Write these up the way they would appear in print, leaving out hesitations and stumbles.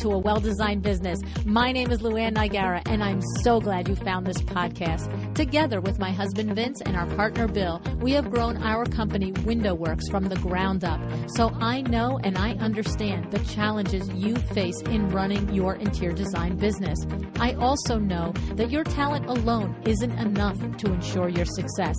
to A Well-Designed Business. My name is Luann Nigara, and I'm so glad you found this podcast. Together with my husband Vince and our partner Bill, we have grown our company WindowWorks from the ground up. So I know and I understand the challenges you face in running your interior design business. I also know that your talent alone isn't enough to ensure your success.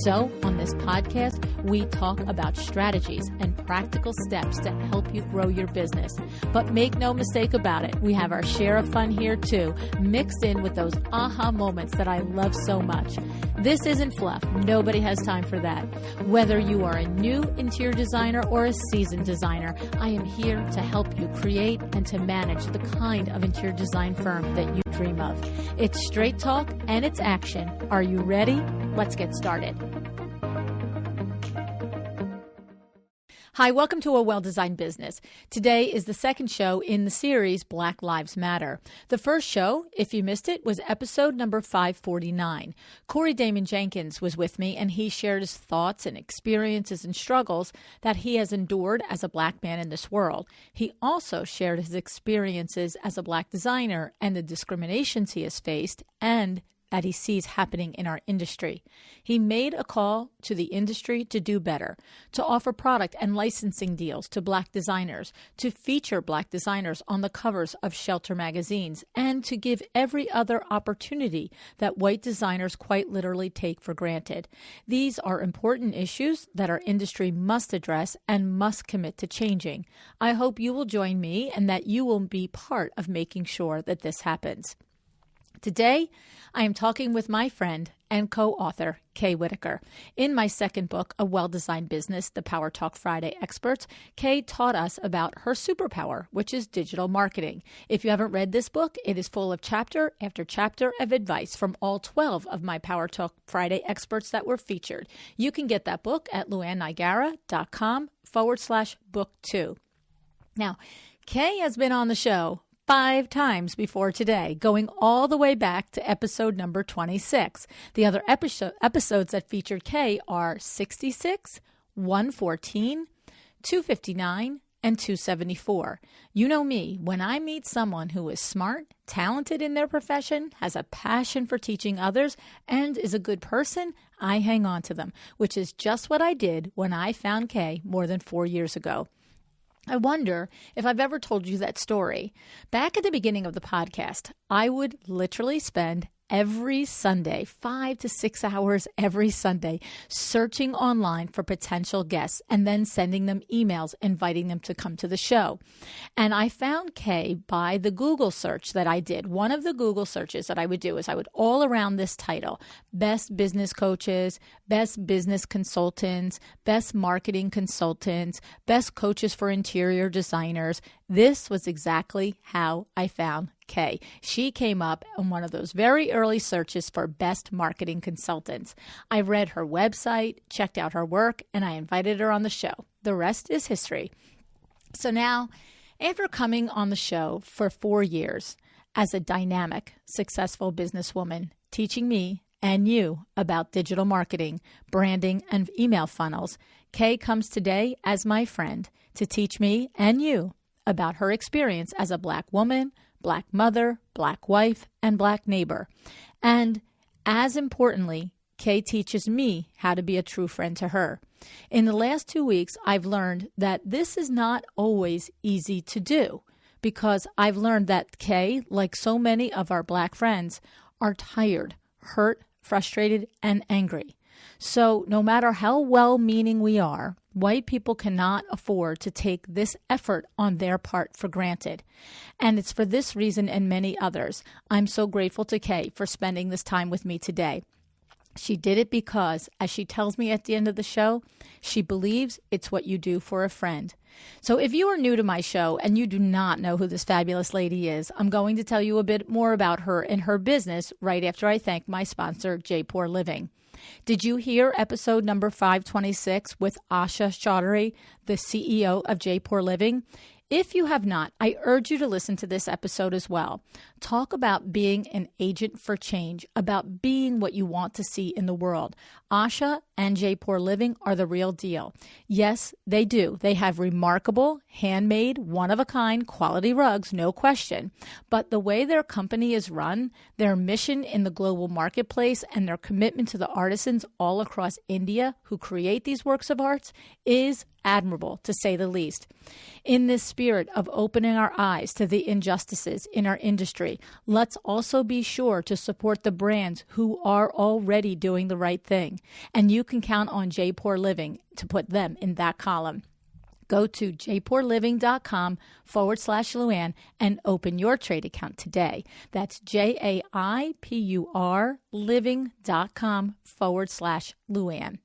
So on this podcast, we talk about strategies and practical steps to help you grow your business. But make no mistake about it, we have our share of fun here too, mixed in with those aha moments that I love so much. This isn't fluff. Nobody has time for that. Whether you are a new interior designer or a seasoned designer, I am here to help you create and to manage the kind of interior design firm that you dream of. It's straight talk and it's action. Are you ready? Let's get started. Hi, welcome to A Well-Designed Business. Today is the second show in the series Black Lives Matter. The first show, if you missed it, was episode number 549. Corey Damon Jenkins was with me, and he shared his thoughts and experiences and struggles that he has endured as a Black man in this world. He also shared his experiences as a Black designer and the discriminations he has faced and that he sees happening in our industry. He made a call to the industry to do better, to offer product and licensing deals to Black designers, to feature Black designers on the covers of Shelter magazines, and to give every other opportunity that white designers quite literally take for granted. These are important issues that our industry must address and must commit to changing. I hope you will join me and that you will be part of making sure that this happens. Today, I am talking with my friend and co-author, Kay Whitaker. In my second book, A Well-Designed Business, The Power Talk Friday Experts, Kay taught us about her superpower, which is digital marketing. If you haven't read this book, it is full of chapter after chapter of advice from all 12 of my Power Talk Friday experts that were featured. You can get that book at luannigara.com/book2. Now, Kay has been on the show 5 times before today, going all the way back to episode number 26. The other episodes that featured Kay are 66, 114, 259, and 274. You know me, when I meet someone who is smart, talented in their profession, has a passion for teaching others, and is a good person, I hang on to them, which is just what I did when I found Kay more than 4 years ago. I wonder if I've ever told you that story. Back at the beginning of the podcast, I would literally spend every Sunday, 5 to 6 hours every Sunday, searching online for potential guests and then sending them emails inviting them to come to the show. And I found Kay by the Google search that I did. One of the Google searches that I would do is I would all around this title, best business coaches, best business consultants, best marketing consultants, best coaches for interior designers. This was exactly how I found Kay. She came up in one of those very early searches for best marketing consultants. I read her website, checked out her work, and I invited her on the show. The rest is history. So now, after coming on the show for 4 years as a dynamic, successful businesswoman, teaching me and you about digital marketing, branding, and email funnels, Kay comes today as my friend to teach me and you about her experience as a Black woman, Black mother, Black wife, and Black neighbor. And as importantly, Kay teaches me how to be a true friend to her. In the last 2 weeks, I've learned that this is not always easy to do because I've learned that Kay, like so many of our Black friends, are tired, hurt, frustrated, and angry. So no matter how well-meaning we are, white people cannot afford to take this effort on their part for granted. And it's for this reason and many others. I'm so grateful to Kay for spending this time with me today. She did it because, as she tells me at the end of the show, she believes it's what you do for a friend. So if you are new to my show and you do not know who this fabulous lady is, I'm going to tell you a bit more about her and her business right after I thank my sponsor, Jaipur Living. Did you hear episode number 526 with Asha Chaudhary, the CEO of Jaipur Living? If you have not, I urge you to listen to this episode as well. Talk about being an agent for change, about being what you want to see in the world. Asha and Jaipur Living are the real deal. Yes, they do. They have remarkable, handmade, one-of-a-kind quality rugs, no question. But the way their company is run, their mission in the global marketplace, and their commitment to the artisans all across India who create these works of art is admirable, to say the least. In this spirit of opening our eyes to the injustices in our industry, let's also be sure to support the brands who are already doing the right thing. And you can count on Jaipur Living to put them in that column. Go to jaipurliving.com/Luann and open your trade account today. That's JAIPUR living.com/Luann.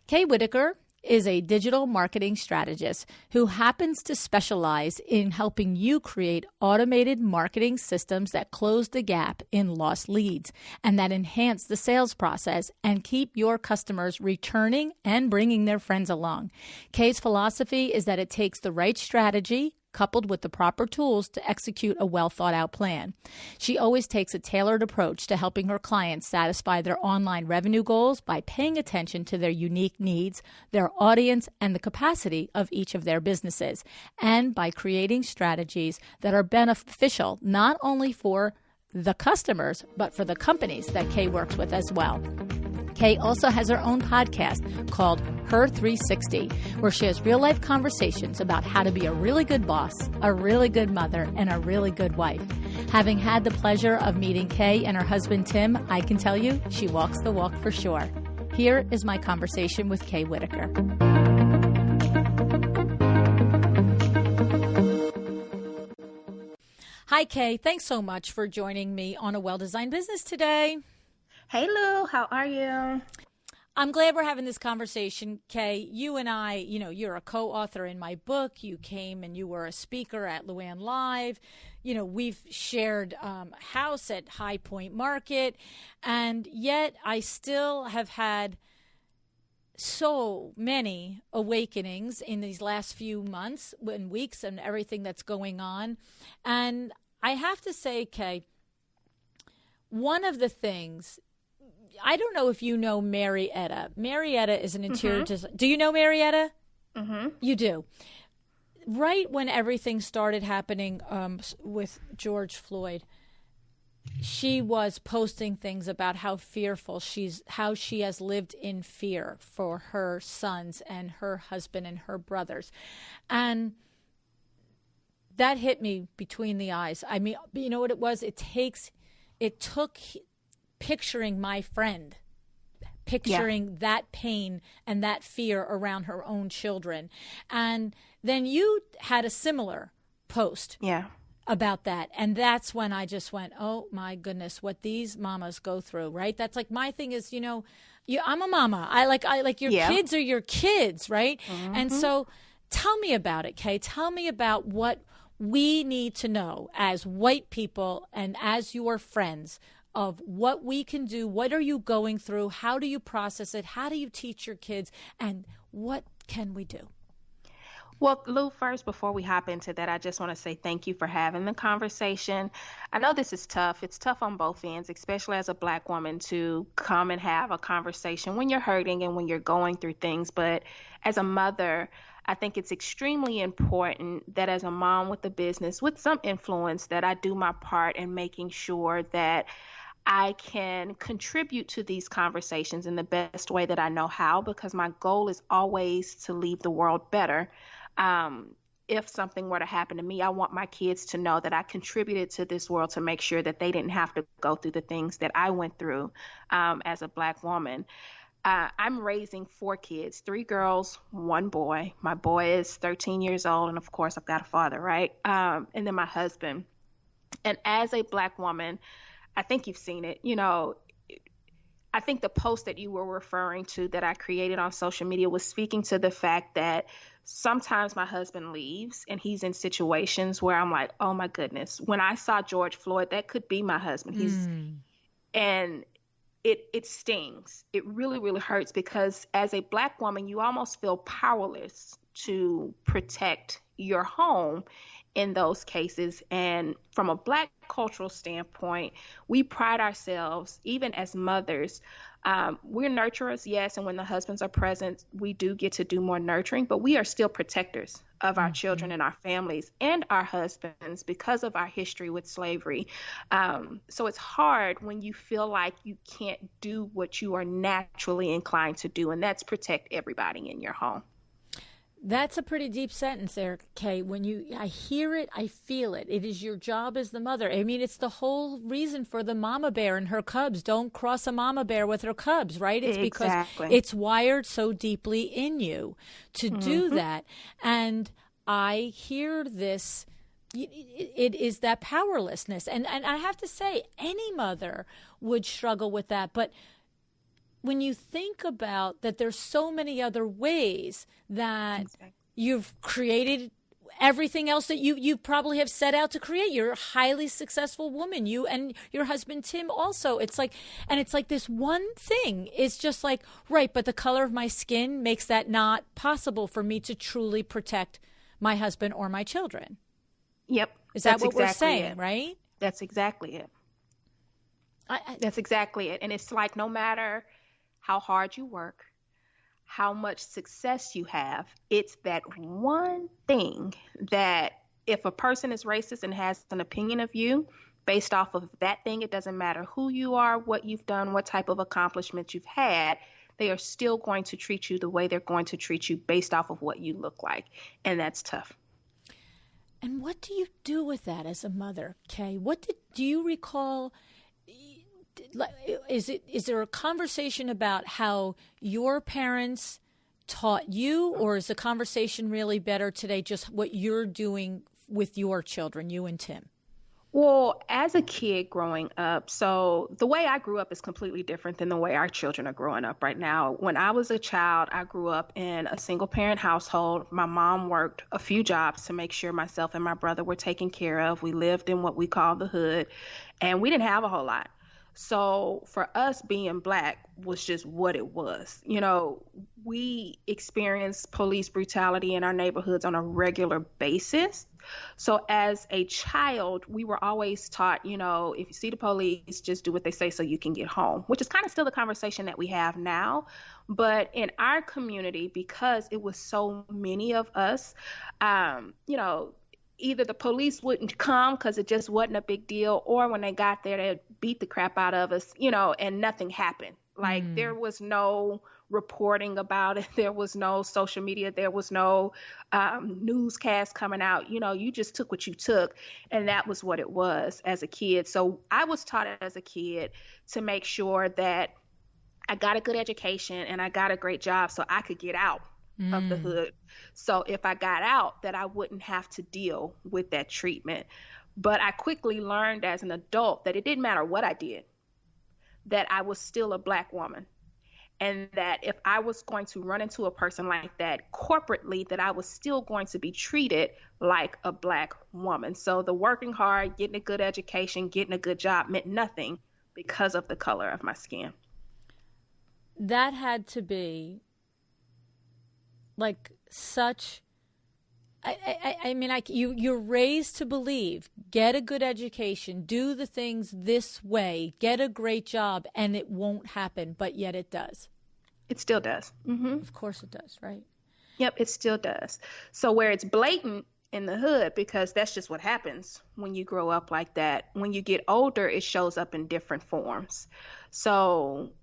Kay Whitaker is a digital marketing strategist who happens to specialize in helping you create automated marketing systems that close the gap in lost leads and that enhance the sales process and keep your customers returning and bringing their friends along. Kay's philosophy is that it takes the right strategy coupled with the proper tools to execute a well-thought-out plan. She always takes a tailored approach to helping her clients satisfy their online revenue goals by paying attention to their unique needs, their audience, and the capacity of each of their businesses, and by creating strategies that are beneficial not only for the customers, but for the companies that Kay works with as well. Kay also has her own podcast called Her 360, where she has real-life conversations about how to be a really good boss, a really good mother, and a really good wife. Having had the pleasure of meeting Kay and her husband Tim, I can tell you she walks the walk for sure. Here is my conversation with Kay Whitaker. Hi, Kay. Thanks so much for joining me on A Well-Designed Business today. Hey, Lou. How are you? I'm glad we're having this conversation, Kay. You and I, you're a co-author in my book. You came and you were a speaker at Luann Live. We've shared house at High Point Market. And yet I still have had so many awakenings in these last few months and weeks and everything that's going on. And I have to say, Kay, one of the things, I don't know if you know Marietta. Marietta is an interior designer. Do you know Marietta? Mm-hmm. You do. Right when everything started happening with George Floyd, she was posting things about how fearful how she has lived in fear for her sons and her husband and her brothers. And that hit me between the eyes. I mean, you know what it was? It took picturing my friend, that pain and that fear around her own children. And then you had a similar post about that. And that's when I just went, oh my goodness, what these mamas go through, right? That's like my thing is, I'm a mama. I like your kids are your kids, right? Mm-hmm. And so tell me about it, Kay. Tell me about what we need to know as white people and as your friends of what we can do. What are you going through? How do you process it? How do you teach your kids? And what can we do? Well, Lou, first, before we hop into that, I just want to say thank you for having the conversation. I know this is tough. It's tough on both ends, especially as a Black woman, to come and have a conversation when you're hurting and when you're going through things. But as a mother, I think it's extremely important that as a mom with a business with some influence, that I do my part in making sure that I can contribute to these conversations in the best way that I know how, because my goal is always to leave the world better. If something were to happen to me, I want my kids to know that I contributed to this world to make sure that they didn't have to go through the things that I went through as a Black woman. I'm raising 4 kids, 3 girls, 1 boy. My boy is 13 years old, and of course I've got a father, right? And then my husband. And as a Black woman, I think you've seen it. I think the post that you were referring to that I created on social media was speaking to the fact that sometimes my husband leaves and he's in situations where I'm like, oh my goodness, when I saw George Floyd, that could be my husband. And it stings. It really, really hurts, because as a Black woman, you almost feel powerless to protect your home in those cases. And from a Black cultural standpoint, we pride ourselves, even as mothers. We're nurturers, yes, and when the husbands are present, we do get to do more nurturing, but we are still protectors of our children and our families and our husbands because of our history with slavery. So it's hard when you feel like you can't do what you are naturally inclined to do, and that's protect everybody in your home. That's a pretty deep sentence there, Kay. I hear it, I feel it. It is your job as the mother. I mean, it's the whole reason for the mama bear and her cubs. Don't cross a mama bear with her cubs, right? It's Exactly. because it's wired so deeply in you to do that. And I hear this. It is that powerlessness. And I have to say, any mother would struggle with that. But when you think about that, there's so many other ways that you've created everything else that you probably have set out to create. You're a highly successful woman. You and your husband, Tim, also. It's like this one thing is just like, right, but the color of my skin makes that not possible for me to truly protect my husband or my children. Yep. Is that what we're saying, right? That's exactly it. That's exactly it. And it's like, no matter how hard you work, how much success you have, it's that one thing that if a person is racist and has an opinion of you based off of that thing, it doesn't matter who you are, what you've done, what type of accomplishments you've had, they are still going to treat you the way they're going to treat you based off of what you look like. And that's tough. And what do you do with that as a mother, Kay? Do you recall? Is there a conversation about how your parents taught you, or is the conversation really better today just what you're doing with your children, you and Tim? Well, as a kid growing up, so the way I grew up is completely different than the way our children are growing up right now. When I was a child, I grew up in a single parent household. My mom worked a few jobs to make sure myself and my brother were taken care of. We lived in what we call the hood, and we didn't have a whole lot. So for us, being Black was just what it was. You know, we experienced police brutality in our neighborhoods on a regular basis. So as a child, we were always taught, you know, if you see the police, just do what they say so you can get home, which is kind of still the conversation that we have now. But in our community, because it was so many of us, you know, either the police wouldn't come because it just wasn't a big deal, or when they got there, they'd beat the crap out of us, you know, and nothing happened. Like there was no reporting about it. There was no social media. There was no newscast coming out. You know, you just took what you took, and that was what it was as a kid. So I was taught as a kid to make sure that I got a good education and I got a great job so I could get out of the hood. So if I got out, that I wouldn't have to deal with that treatment. But I quickly learned as an adult that it didn't matter what I did, that I was still a Black woman. And that if I was going to run into a person like that corporately, that I was still going to be treated like a Black woman. So the working hard, getting a good education, getting a good job meant nothing because of the color of my skin. That had to be like such, I mean, you're raised to believe, get a good education, do the things this way, get a great job, and it won't happen, but yet it does. It still does. Mm-hmm. Of course it does, right? Yep, it still does. So where it's blatant in the hood, because that's just what happens when you grow up like that. When you get older, it shows up in different forms. So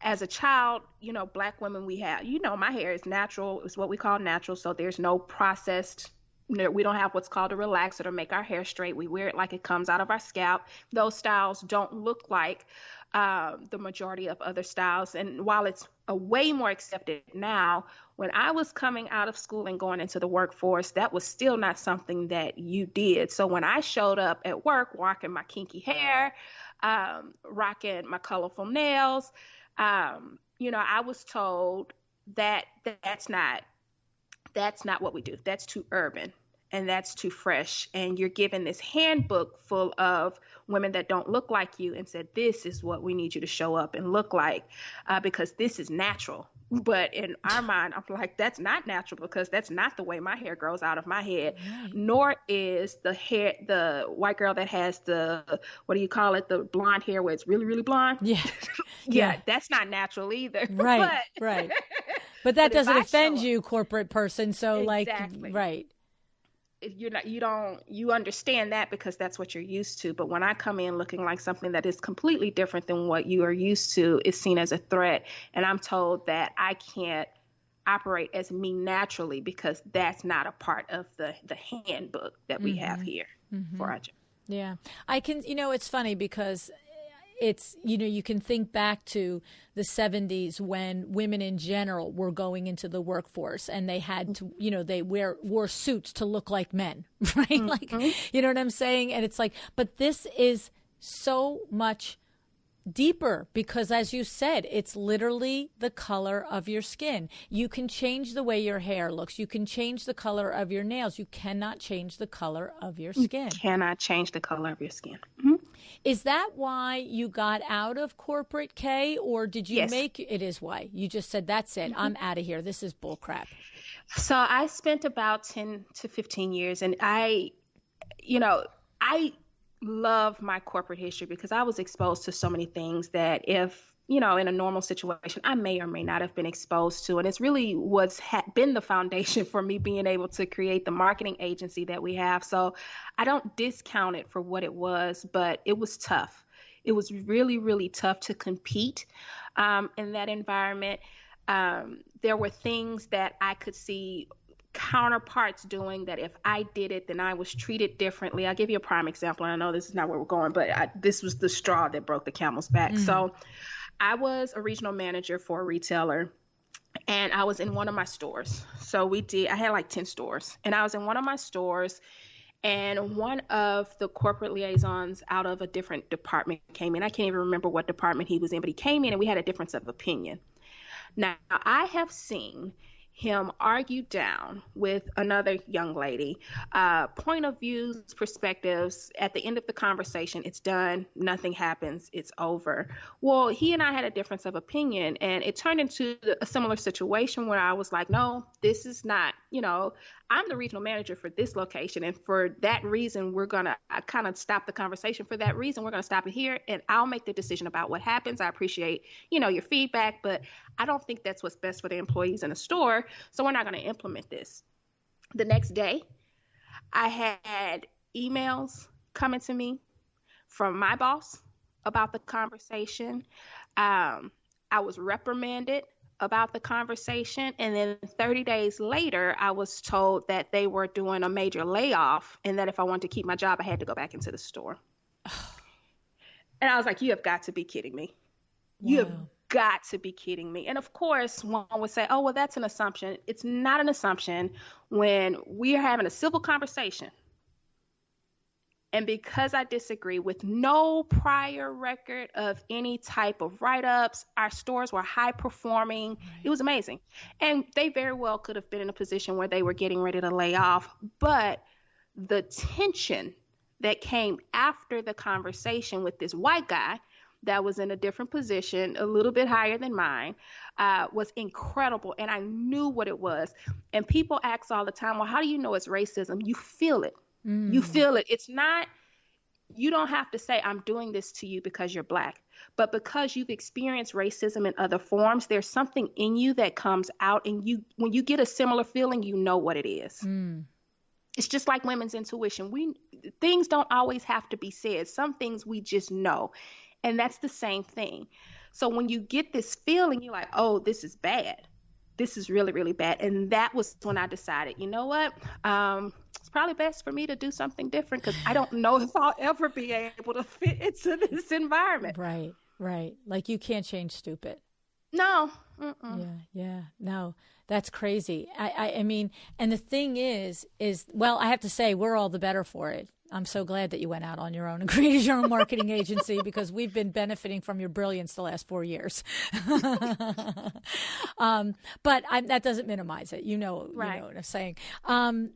as a child, you know, Black women, we have, you know, my hair is natural. It's what we call natural. So there's no processed, we don't have what's called a relaxer to make our hair straight. We wear it like it comes out of our scalp. Those styles don't look like the majority of other styles. And while it's a way more accepted now, when I was coming out of school and going into the workforce, that was still not something that you did. So when I showed up at work, rocking my kinky hair, rocking my colorful nails, you know, I was told that that's not what we do. That's too urban and that's too fresh. And you're given this handbook full of women that don't look like you and said, this is what we need you to show up and look like, because this is natural. But in our mind, I'm like, that's not natural because that's not the way my hair grows out of my head. Right. Nor is the white girl that has what do you call it? The blonde hair where it's really, really blonde. Yeah. Yeah, that's not natural either. Right. But Right. But that but if doesn't I offend show up, you, corporate person. So exactly. right. You understand that because that's what you're used to. But when I come in looking like something that is completely different than what you are used to, it's seen as a threat. And I'm told that I can't operate as me naturally because that's not a part of the handbook that we have here for our job. Yeah. I can, it's funny because it's, you can think back to the 70s when women in general were going into the workforce and they had to, they wore suits to look like men, right? Like, you know what I'm saying? And it's like, but this is so much deeper because, as you said, it's literally the color of your skin. You can change the way your hair looks. You can change the color of your nails. You cannot change the color of your skin. You cannot change the color of your skin. Is that why you got out of corporate, Kay, or did you Yes. it is why you just said, that's it, I'm out of here, this is bull crap? So I spent about 10 to 15 years, and I love my corporate history because I was exposed to so many things that if, in a normal situation, I may or may not have been exposed to. And it's really what's been the foundation for me being able to create the marketing agency that we have. So I don't discount it for what it was, but it was tough. It was really, really tough to compete in that environment. There were things that I could see counterparts doing that if I did it, then I was treated differently. I'll give you a prime example. And I know this is not where we're going, but this was the straw that broke the camel's back. So I was a regional manager for a retailer, and I was in one of my stores. So I had like 10 stores, and I was in one of my stores, and one of the corporate liaisons out of a different department came in. I can't even remember what department he was in, but he came in and we had a difference of opinion. Now, I have seen him argue down with another young lady, point of views, perspectives. At the end of the conversation, it's done, nothing happens, it's over. Well, he and I had a difference of opinion, and it turned into a similar situation where I was like, no, this is not, I'm the regional manager for this location, and for that reason, we're going to kind of stop the conversation. For that reason, we're going to stop it here, and I'll make the decision about what happens. I appreciate, your feedback, but I don't think that's what's best for the employees in the store, so we're not going to implement this. The next day, I had emails coming to me from my boss about the conversation. I was reprimanded about the conversation, and then 30 days later, I was told that they were doing a major layoff and that if I wanted to keep my job, I had to go back into the store. And I was like, you have got to be kidding me. Wow. You have got to be kidding me. And of course, one would say, oh, well, that's an assumption. It's not an assumption when we are having a civil conversation. And because I disagree with no prior record of any type of write-ups, our stores were high performing. Right. It was amazing. And they very well could have been in a position where they were getting ready to lay off. But the tension that came after the conversation with this white guy that was in a different position, a little bit higher than mine, was incredible. And I knew what it was. And people ask all the time, well, how do you know it's racism? You feel it. You feel it. It's not, you don't have to say, I'm doing this to you because you're Black, but because you've experienced racism in other forms, there's something in you that comes out, and when you get a similar feeling, you know what it is. It's just like women's intuition. Things don't always have to be said. Some things we just know, and that's the same thing. So when you get this feeling, you're like, oh, this is bad. This is really, really bad. And that was when I decided, you know what? It's probably best for me to do something different because I don't know if I'll ever be able to fit into this environment. Right, right. Like you can't change stupid. No. Yeah. No, that's crazy. I mean, and the thing is, well, I have to say we're all the better for it. I'm so glad that you went out on your own and created your own marketing agency because we've been benefiting from your brilliance the last 4 years. But that doesn't minimize it. You know what I'm saying.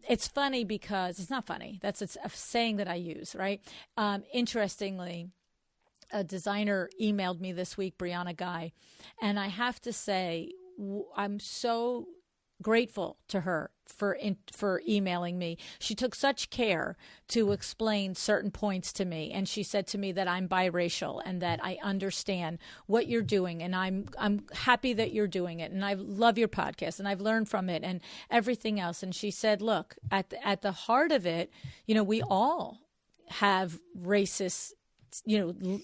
It's funny because it's not funny. That's a saying that I use, right? Interestingly, a designer emailed me this week, Brianna Guy, and I have to say, I'm so grateful to her for emailing me. She took such care to explain certain points to me, and she said to me that I'm biracial and that I understand what you're doing, and I'm happy that you're doing it, and I love your podcast, and I've learned from it, and everything else. And she said, look, at the heart of it, we all have racist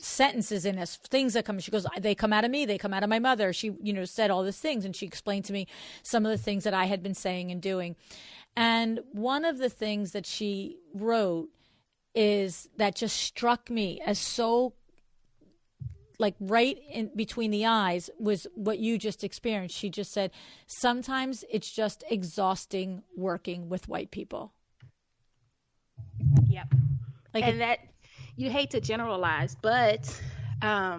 sentences in us, things that come. She goes, they come out of me, they come out of my mother. She, said all these things, and she explained to me some of the things that I had been saying and doing. And one of the things that she wrote is that just struck me as so like right in between the eyes was what you just experienced. She just said, sometimes it's just exhausting working with white people. Yep. And that, you hate to generalize, but I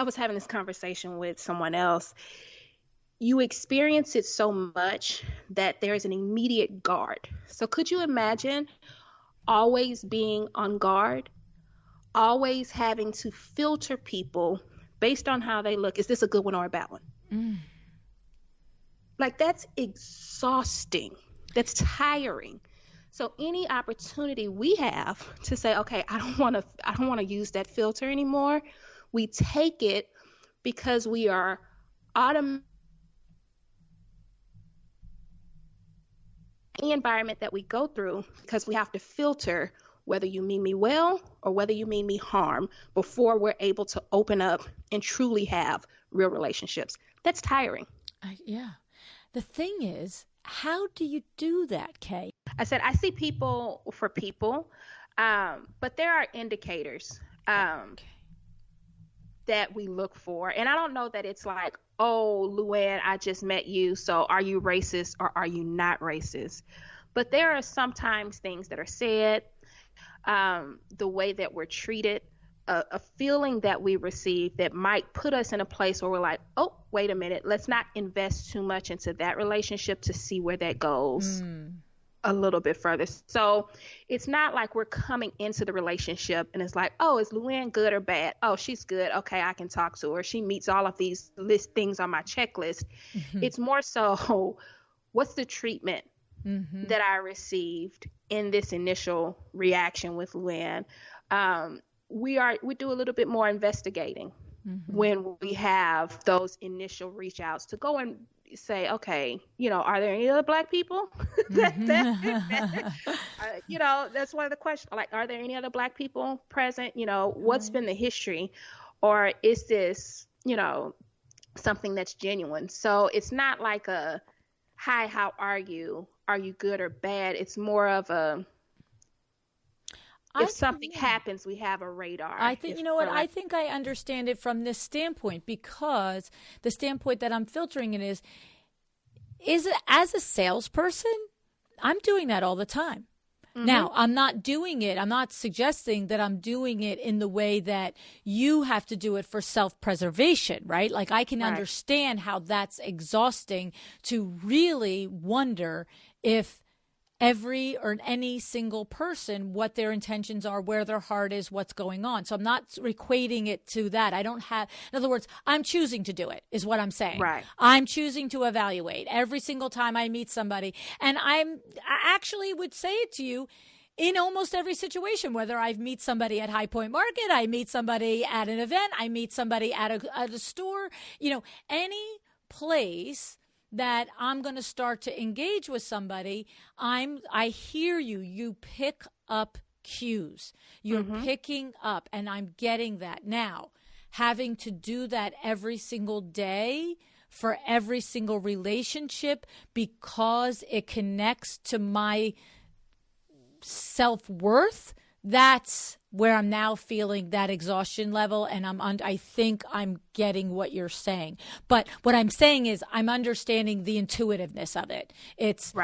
was having this conversation with someone else. You experience it so much that there's an immediate guard. So could you imagine always being on guard, always having to filter people based on how they look? Is this a good one or a bad one? Mm. Like, that's exhausting. That's tiring. So any opportunity we have to say, okay, I don't want to use that filter anymore, we take it because we are the environment that we go through, because we have to filter whether you mean me well or whether you mean me harm before we're able to open up and truly have real relationships. That's tiring. Yeah. The thing is, how do you do that, Kay? I said, I see people for people, but there are indicators that we look for. And I don't know that it's like, oh, Luann, I just met you, so are you racist or are you not racist? But there are sometimes things that are said, the way that we're treated, a feeling that we receive that might put us in a place where we're like, oh, wait a minute, let's not invest too much into that relationship to see where that goes a little bit further. So it's not like we're coming into the relationship and it's like, oh, is Luann good or bad? Oh, she's good. Okay, I can talk to her. She meets all of these things on my checklist. Mm-hmm. It's more so, what's the treatment that I received in this initial reaction with Luann? We do a little bit more investigating when we have those initial reach outs to go and say, okay, are there any other Black people? That's one of the questions. Like, are there any other Black people present? What's been the history, or is this, something that's genuine? So it's not like a, hi, how are you? Are you good or bad? It's more of a, if something happens, we have a radar. I think, I think I understand it from this standpoint, because the standpoint that I'm filtering it is it as a salesperson, I'm doing that all the time. Mm-hmm. Now, I'm not doing it. I'm not suggesting that I'm doing it in the way that you have to do it for self-preservation, right? Like, I can understand how that's exhausting to really wonder if every or any single person, what their intentions are, where their heart is, what's going on. So I'm not equating it to that. I don't have, in other words, I'm choosing to do it is what I'm saying. Right. I'm choosing to evaluate every single time I meet somebody. And I actually would say it to you in almost every situation, whether I meet somebody at High Point Market, I meet somebody at an event, I meet somebody at a store, any place that I'm going to start to engage with somebody, I hear you. You pick up cues. You're picking up, and I'm getting that. Now, having to do that every single day for every single relationship because it connects to my self-worth, that's where I'm now feeling that exhaustion level, and I think I'm getting what you're saying. But what I'm saying is I'm understanding the intuitiveness of it. It's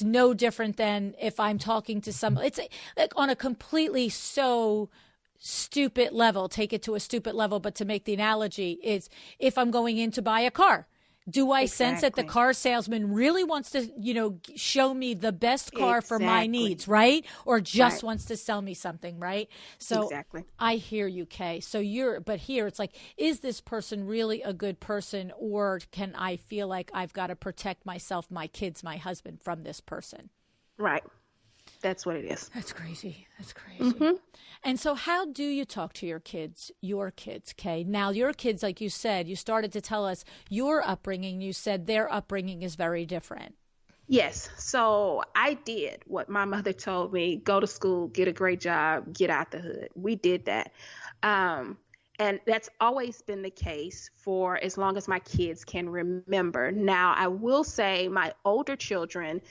no different than if I'm talking to someone. It's like on a completely so stupid level, take it to a stupid level, but to make the analogy is if I'm going in to buy a car. Do I sense that the car salesman really wants to, show me the best car for my needs, right? Or just wants to sell me something, right? So I hear you, Kay. So but here it's like, is this person really a good person, or can I feel like I've got to protect myself, my kids, my husband from this person? Right. That's what it is. That's crazy. Mm-hmm. And so how do you talk to your kids, Kay? Now, your kids, like you said, you started to tell us your upbringing. You said their upbringing is very different. Yes. So I did what my mother told me: go to school, get a great job, get out the hood. We did that. And that's always been the case for as long as my kids can remember. Now, I will say my older children,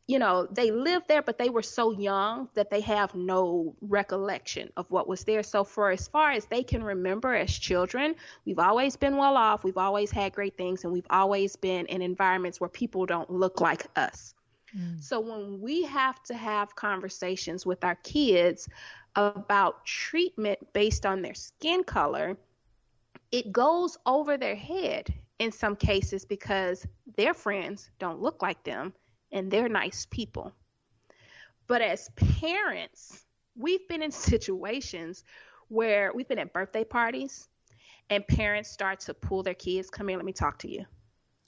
they lived there, but they were so young that they have no recollection of what was there. So for as far as they can remember as children, we've always been well off. We've always had great things, and we've always been in environments where people don't look like us. So when we have to have conversations with our kids about treatment based on their skin color, it goes over their head in some cases because their friends don't look like them. And they're nice people. But as parents, we've been in situations where we've been at birthday parties and parents start to pull their kids, come here, let me talk to you.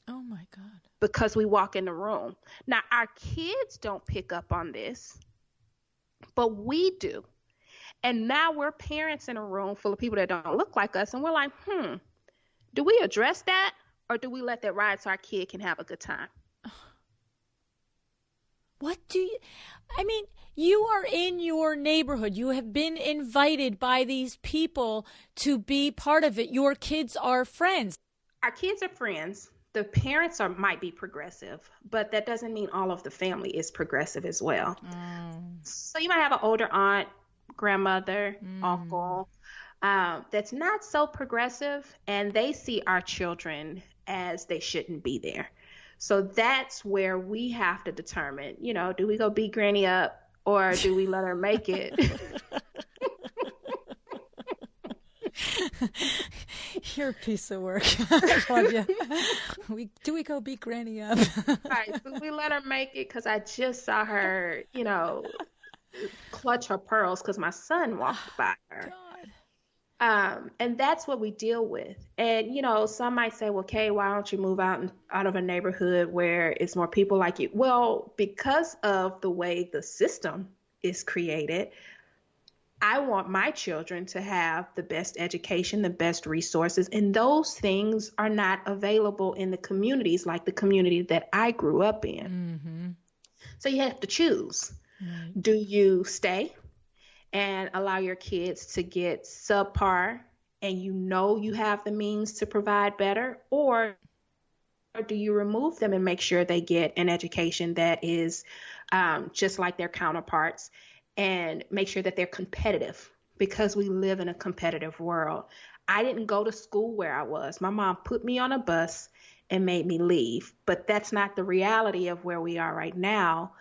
Oh my God. Because we walk in the room. Now, our kids don't pick up on this, but we do. And now we're parents in a room full of people that don't look like us. And we're like, do we address that, or do we let that ride so our kid can have a good time? You are in your neighborhood. You have been invited by these people to be part of it. Your kids are friends. Our kids are friends. The parents might be progressive, but that doesn't mean all of the family is progressive as well. So you might have an older aunt, grandmother, uncle, that's not so progressive, and they see our children as they shouldn't be there. So that's where we have to determine, do we go beat Granny up, or do we let her make it? You're a piece of work. Do we go beat Granny up? Right. So we let her make it, because I just saw her, clutch her pearls because my son walked by her. And that's what we deal with. And, some might say, well, Kay, why don't you move out of a neighborhood where it's more people like you? Well, because of the way the system is created, I want my children to have the best education, the best resources, and those things are not available in the communities like the community that I grew up in. Mm-hmm. So you have to choose. Mm-hmm. Do you stay and allow your kids to get subpar, and you have the means to provide better, or do you remove them and make sure they get an education that is just like their counterparts, and make sure that they're competitive, because we live in a competitive world. I didn't go to school where I was. My mom put me on a bus and made me leave, but that's not the reality of where we are right now.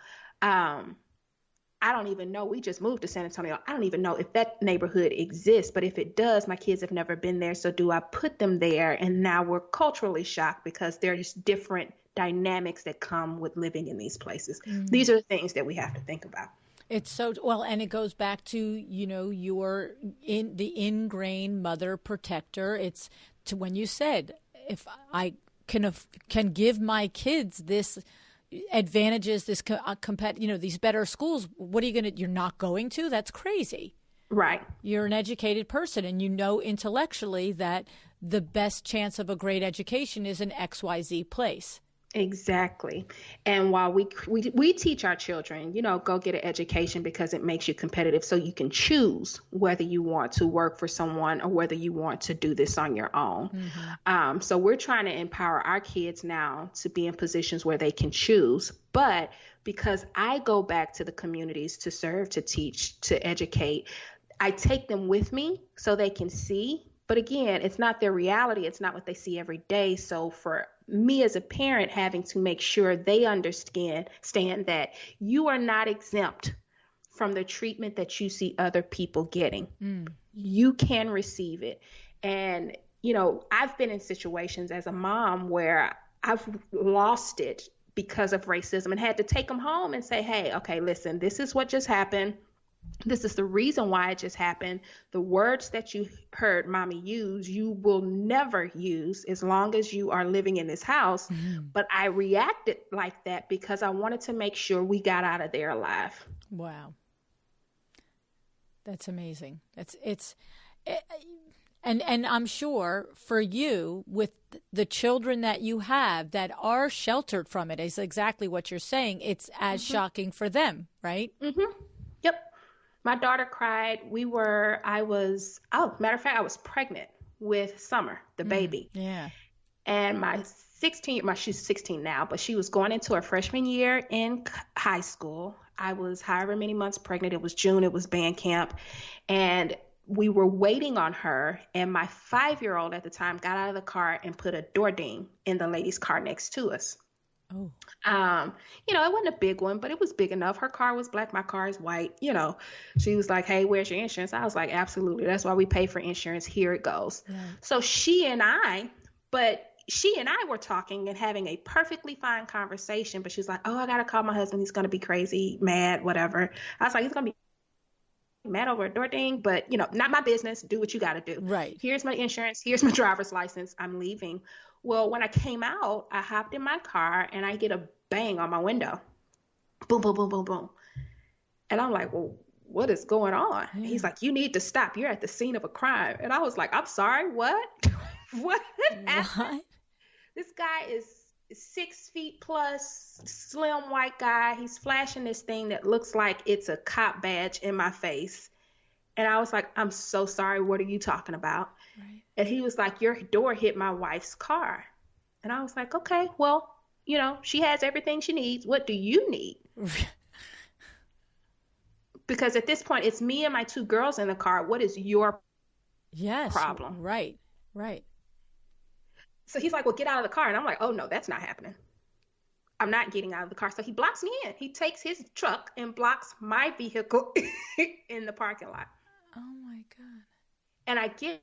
I don't even know. We just moved to San Antonio. I don't even know if that neighborhood exists, but if it does, my kids have never been there. So do I put them there? And now we're culturally shocked because there's different dynamics that come with living in these places. Mm-hmm. These are the things that we have to think about. It's so well, and it goes back to, you're in the ingrained mother protector. It's to when you said, if I can give my kids this advantages, this these better schools, what are you going to, you're not going to? That's crazy. Right. You're an educated person, and intellectually that the best chance of a great education is an XYZ place. Exactly. And while we teach our children, go get an education because it makes you competitive, so you can choose whether you want to work for someone or whether you want to do this on your own. Mm-hmm. So we're trying to empower our kids now to be in positions where they can choose. But because I go back to the communities to serve, to teach, to educate, I take them with me so they can see. But again, it's not their reality. It's not what they see every day. So for me as a parent, having to make sure they understand that you are not exempt from the treatment that you see other people getting. You can receive it. And, I've been in situations as a mom where I've lost it because of racism and had to take them home and say, hey, okay, listen, this is what just happened. This is the reason why it just happened. The words that you heard mommy use, you will never use as long as you are living in this house. Mm-hmm. But I reacted like that because I wanted to make sure we got out of there alive. Wow. That's amazing. And I'm sure for you, with the children that you have that are sheltered from it, is exactly what you're saying. It's as shocking for them, right? Mm-hmm. Yep. My daughter cried. Matter of fact, I was pregnant with Summer, the baby. Yeah. And she's 16 now, but she was going into her freshman year in high school. I was however many months pregnant. It was June. It was band camp. And we were waiting on her. And my 5-year-old at the time got out of the car and put a door ding in the lady's car next to us. Oh. It wasn't a big one, but it was big enough. Her car was black. My car is white. She was like, hey, where's your insurance? I was like, absolutely. That's why we pay for insurance. Here it goes. Yeah. So she and I were talking and having a perfectly fine conversation, but she's like, oh, I got to call my husband. He's going to be crazy, mad, whatever. I was like, he's going to be mad over a door ding, but not my business. Do what you got to do. Right. Here's my insurance. Here's my driver's license. I'm leaving. Well, when I came out, I hopped in my car and I get a bang on my window. Boom, boom, boom, boom, boom. And I'm like, well, what is going on? Yeah. He's like, you need to stop. You're at the scene of a crime. And I was like, I'm sorry, what? What happened? This guy is 6 feet plus, slim white guy. He's flashing this thing that looks like it's a cop badge in my face. And I was like, I'm so sorry. What are you talking about? Right. And he was like, your door hit my wife's car. And I was like, okay, well, she has everything she needs. What do you need? Because at this point, it's me and my 2 girls in the car. What is your problem? Right. So he's like, well, get out of the car. And I'm like, oh, no, that's not happening. I'm not getting out of the car. So he blocks me in. He takes his truck and blocks my vehicle in the parking lot. Oh, my God. And I get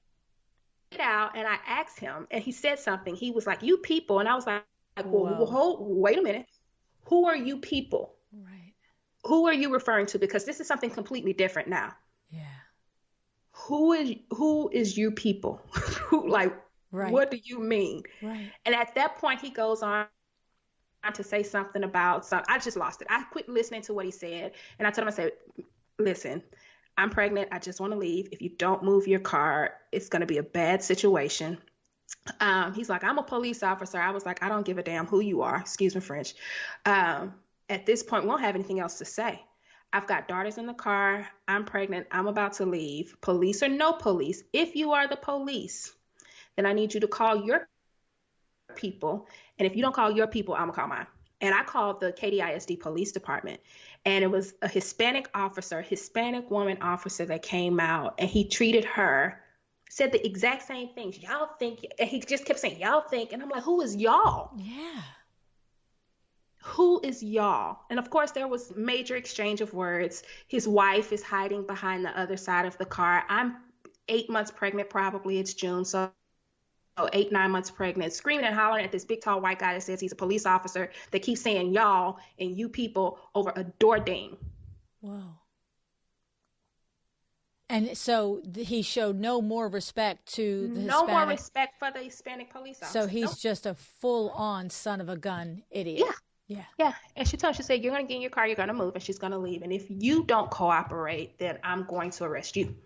out and I asked him, and he said something. He was like, you people. And I was like, well, wait a minute. Who are you people? Right. Who are you referring to? Because this is something completely different now. Yeah. Who is you people? Right. What do you mean? Right. And at that point, he goes on to say something about I just lost it. I quit listening to what he said. And I told him, I said, listen, I'm pregnant. I just want to leave. If you don't move your car, it's going to be a bad situation. He's like, I'm a police officer. I was like, I don't give a damn who you are. Excuse me, French. At this point, we won't have anything else to say. I've got daughters in the car. I'm pregnant. I'm about to leave. Police or no police. If you are the police, then I need you to call your people. And if you don't call your people, I'm going to call mine. And I called the KDISD Police Department. And it was a Hispanic woman officer that came out, and he treated her, said the exact same things. Y'all think, and he just kept saying, y'all think. And I'm like, who is y'all? Yeah. Who is y'all? And of course, there was major exchange of words. His wife is hiding behind the other side of the car. I'm 8 months pregnant, probably. It's June. So 8, 9 months pregnant, screaming and hollering at this big, tall white guy that says he's a police officer that keeps saying y'all and you people over a door ding. Whoa. And so he showed no more respect to the Hispanic. No more respect for the Hispanic police officer. So he's just a full-on son of a gun idiot. Yeah. And she said, you're going to get in your car, you're going to move, and she's going to leave. And if you don't cooperate, then I'm going to arrest you.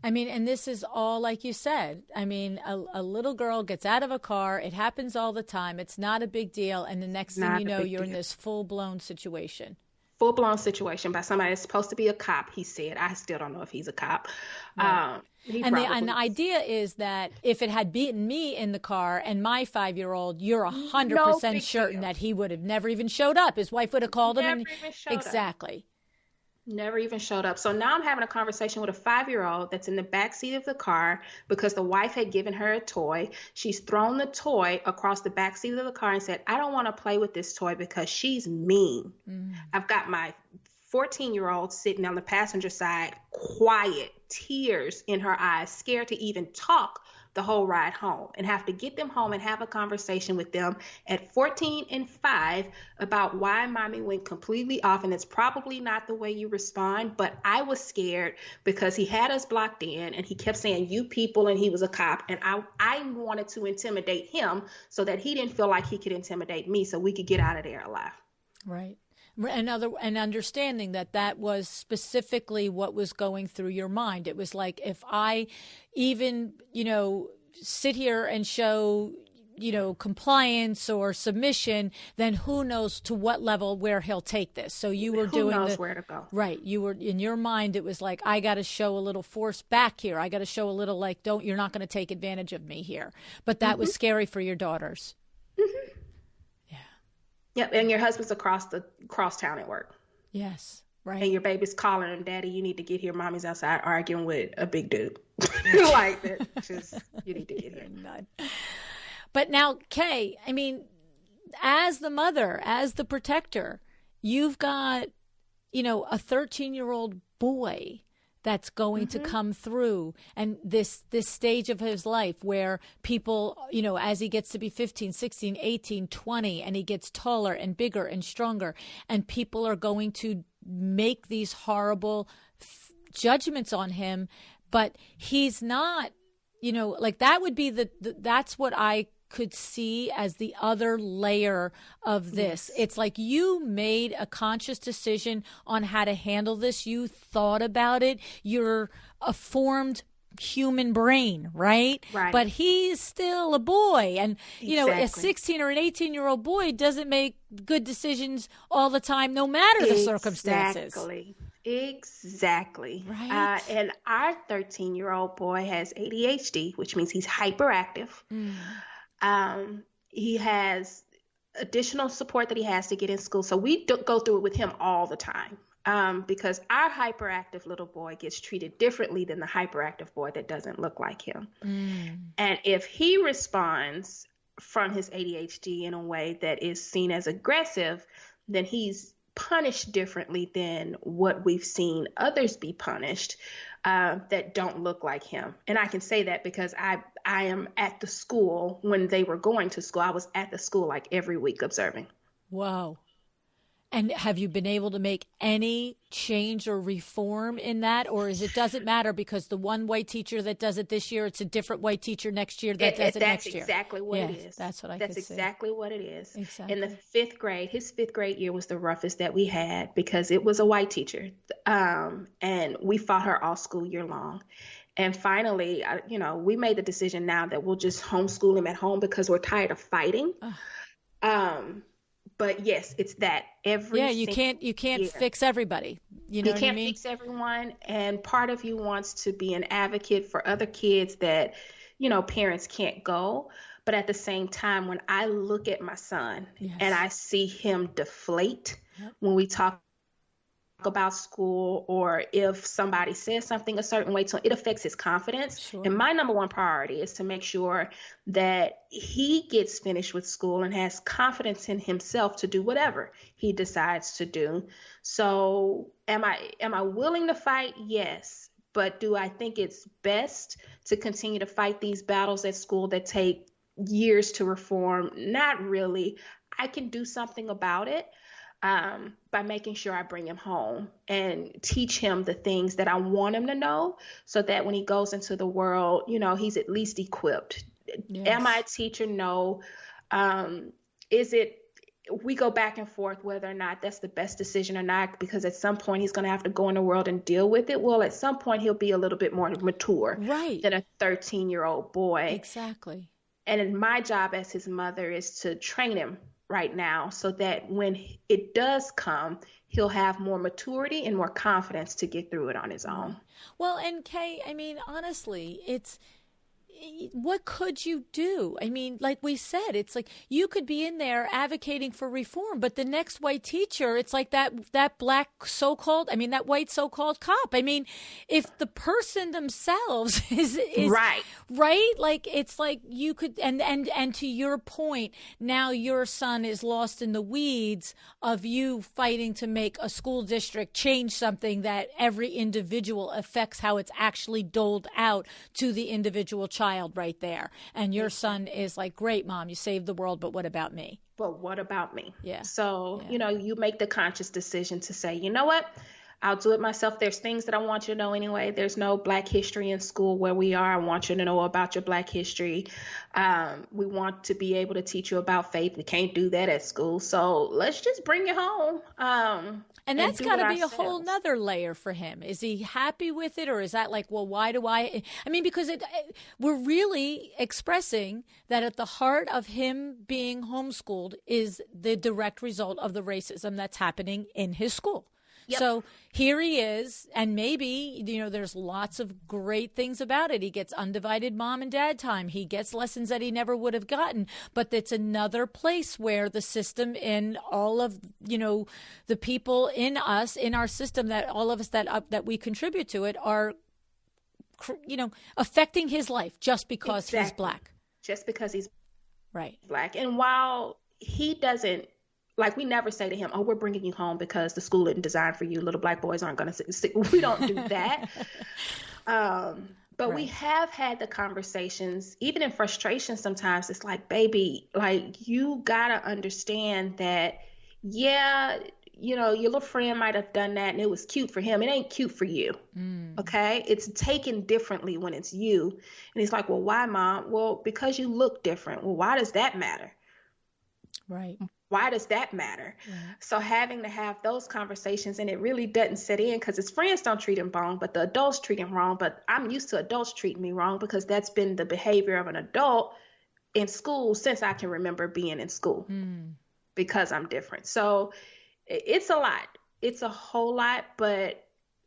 I mean, and this is all, like you said, I mean, a little girl gets out of a car. It happens all the time. It's not a big deal. And the next thing you know, you're in this full-blown situation. Full-blown situation by somebody that's supposed to be a cop, he said. I still don't know if he's a cop. Right. And the idea is that if it had beaten me in the car and my 5-year-old, you're 100% certain that he would have never even showed up. His wife would have called him. Never even showed up. Exactly. Never even showed up. So now I'm having a conversation with a 5-year-old that's in the back seat of the car because the wife had given her a toy. She's thrown the toy across the back seat of the car and said, I don't want to play with this toy because she's mean. I've got my 14-year-old sitting on the passenger side, quiet, tears in her eyes, scared to even talk the whole ride home, and have to get them home and have a conversation with them at 14 and 5 about why mommy went completely off. And it's probably not the way you respond, but I was scared because he had us blocked in and he kept saying you people, and he was a cop, and I wanted to intimidate him so that he didn't feel like he could intimidate me, so we could get out of there alive. Right. And understanding that was specifically what was going through your mind. It was like, if I even, sit here and show, compliance or submission, then who knows to what level where he'll take this. So you were who knows where to go. Right. You were, in your mind, it was like, I got to show a little force back here. I got to show a little like, you're not going to take advantage of me here. But that was scary for your daughters. Mm-hmm. Yep, and your husband's across town at work. Yes, right. And your baby's calling him, Daddy, you need to get here. Mommy's outside arguing with a big dude. Like that. Just, you need to get here. But now, Kay, I mean, as the mother, as the protector, you've got, a 13-year-old boy that's going to come through, and this stage of his life where people, as he gets to be 15, 16, 18, 20, and he gets taller and bigger and stronger, and people are going to make these horrible judgments on him, but he's not, like that would be that's what I could see as the other layer of this. Yes. It's like you made a conscious decision on how to handle this. You thought about it. You're a formed human brain, right? Right. But he's still a boy. And, a 16 or an 18-year-old boy doesn't make good decisions all the time, no matter the circumstances. Exactly. Right. And our 13-year-old boy has ADHD, which means he's hyperactive. He has additional support that he has to get in school. So we go through it with him all the time, because our hyperactive little boy gets treated differently than the hyperactive boy that doesn't look like him. And if he responds from his ADHD in a way that is seen as aggressive, then he's punished differently than what we've seen others be punished that don't look like him. And I can say that because I am at the school when they were going to school. I was at the school like every week observing. Wow. And have you been able to make any change or reform in that? Or doesn't matter because the one white teacher that does it this year, it's a different white teacher next year that does it next year? That's exactly what it is. That's what I That's could say. exactly what it is. Exactly. In the his fifth grade year was the roughest that we had because it was a white teacher. And we fought her all school year long. And finally, we made the decision now that we'll just homeschool him at home because we're tired of fighting. But yes, it's that you can't year. Fix everybody. You know what I mean? You can't fix everyone. And part of you wants to be an advocate for other kids that, parents can't go. But at the same time, when I look at my son and I see him deflate when we talk about school, or if somebody says something a certain way to him, it affects his confidence. Sure. And my number one priority is to make sure that he gets finished with school and has confidence in himself to do whatever he decides to do. So am I willing to fight? Yes. But do I think it's best to continue to fight these battles at school that take years to reform? Not really. I can do something about it. By making sure I bring him home and teach him the things that I want him to know so that when he goes into the world, he's at least equipped. Yes. Am I a teacher? No. We go back and forth whether or not that's the best decision or not, because at some point he's going to have to go in the world and deal with it. Well, at some point he'll be a little bit more mature than a 13-year-old boy. Exactly. And my job as his mother is to train him right now so that when it does come, he'll have more maturity and more confidence to get through it on his own. Well, and Kay, I mean, honestly, what could you do? I mean, like we said, it's like you could be in there advocating for reform, but the next white teacher, it's like that black so-called, I mean, that white so-called cop. I mean, if the person themselves is right, like it's like you could, and to your point, now your son is lost in the weeds of you fighting to make a school district change something that every individual affects how it's actually doled out to the individual child right there. And your son is like, great, Mom, you saved the world, but what about me? But what about me? Yeah. So, you make the conscious decision to say, you know what? I'll do it myself. There's things that I want you to know anyway. There's no Black history in school where we are. I want you to know about your Black history. We want to be able to teach you about faith. We can't do that at school. So let's just bring you home. And that's got to be a whole nother layer for him. Is he happy with it? Or is that like, well, why do I mean, because we're really expressing that at the heart of him being homeschooled is the direct result of the racism that's happening in his school. Yep. So here he is, and maybe, there's lots of great things about it. He gets undivided mom and dad time. He gets lessons that he never would have gotten, but it's another place where the system and all of, the people in us, in our system, that all of us that we contribute to it are, affecting his life just because he's Black. Just because he's right. Black. And while he doesn't, like, we never say to him, oh, we're bringing you home because the school isn't designed for you. Little Black boys aren't going to sit. We don't do that. But we have had the conversations, even in frustration sometimes. It's like, baby, like, you got to understand that, your little friend might have done that and it was cute for him. It ain't cute for you. Okay? It's taken differently when it's you. And he's like, well, why, Mom? Well, because you look different. Well, why does that matter? Right. Why does that matter? Yeah. So having to have those conversations, and it really doesn't set in because his friends don't treat him wrong, but the adults treat him wrong. But I'm used to adults treating me wrong because that's been the behavior of an adult in school since I can remember being in school because I'm different. So it's a lot. It's a whole lot. But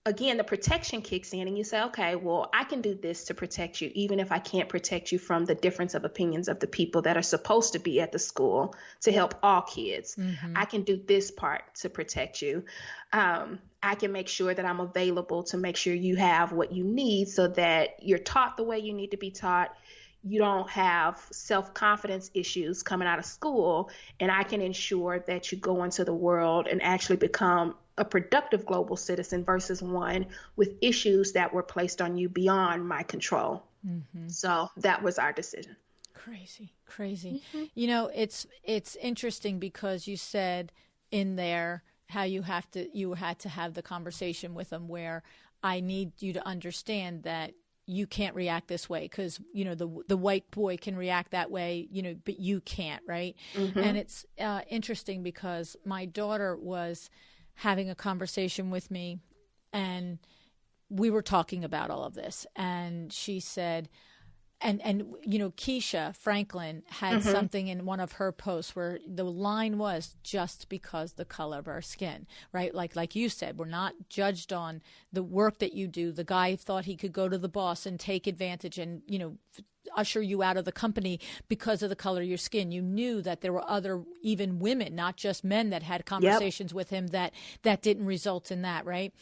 again, the protection kicks in and you say, okay, well, I can do this to protect you, even if I can't protect you from the difference of opinions of the people that are supposed to be at the school to help all kids. I can do this part to protect you. I can make sure that I'm available to make sure you have what you need so that you're taught the way you need to be taught. You don't have self-confidence issues coming out of school, and I can ensure that you go into the world and actually become a productive global citizen versus one with issues that were placed on you beyond my control. So that was our decision. Crazy. It's interesting because you said in there how you had to have the conversation with them where I need you to understand that you can't react this way because, the white boy can react that way, but you can't, right? And it's interesting because my daughter was having a conversation with me and we were talking about all of this. And she said, and Keisha Franklin had something in one of her posts where the line was just because the color of our skin, right? Like you said, we're not judged on the work that you do. The guy thought he could go to the boss and take advantage and, usher you out of the company because of the color of your skin. You knew that there were other, even women, not just men, that had conversations with him that didn't result in that, right?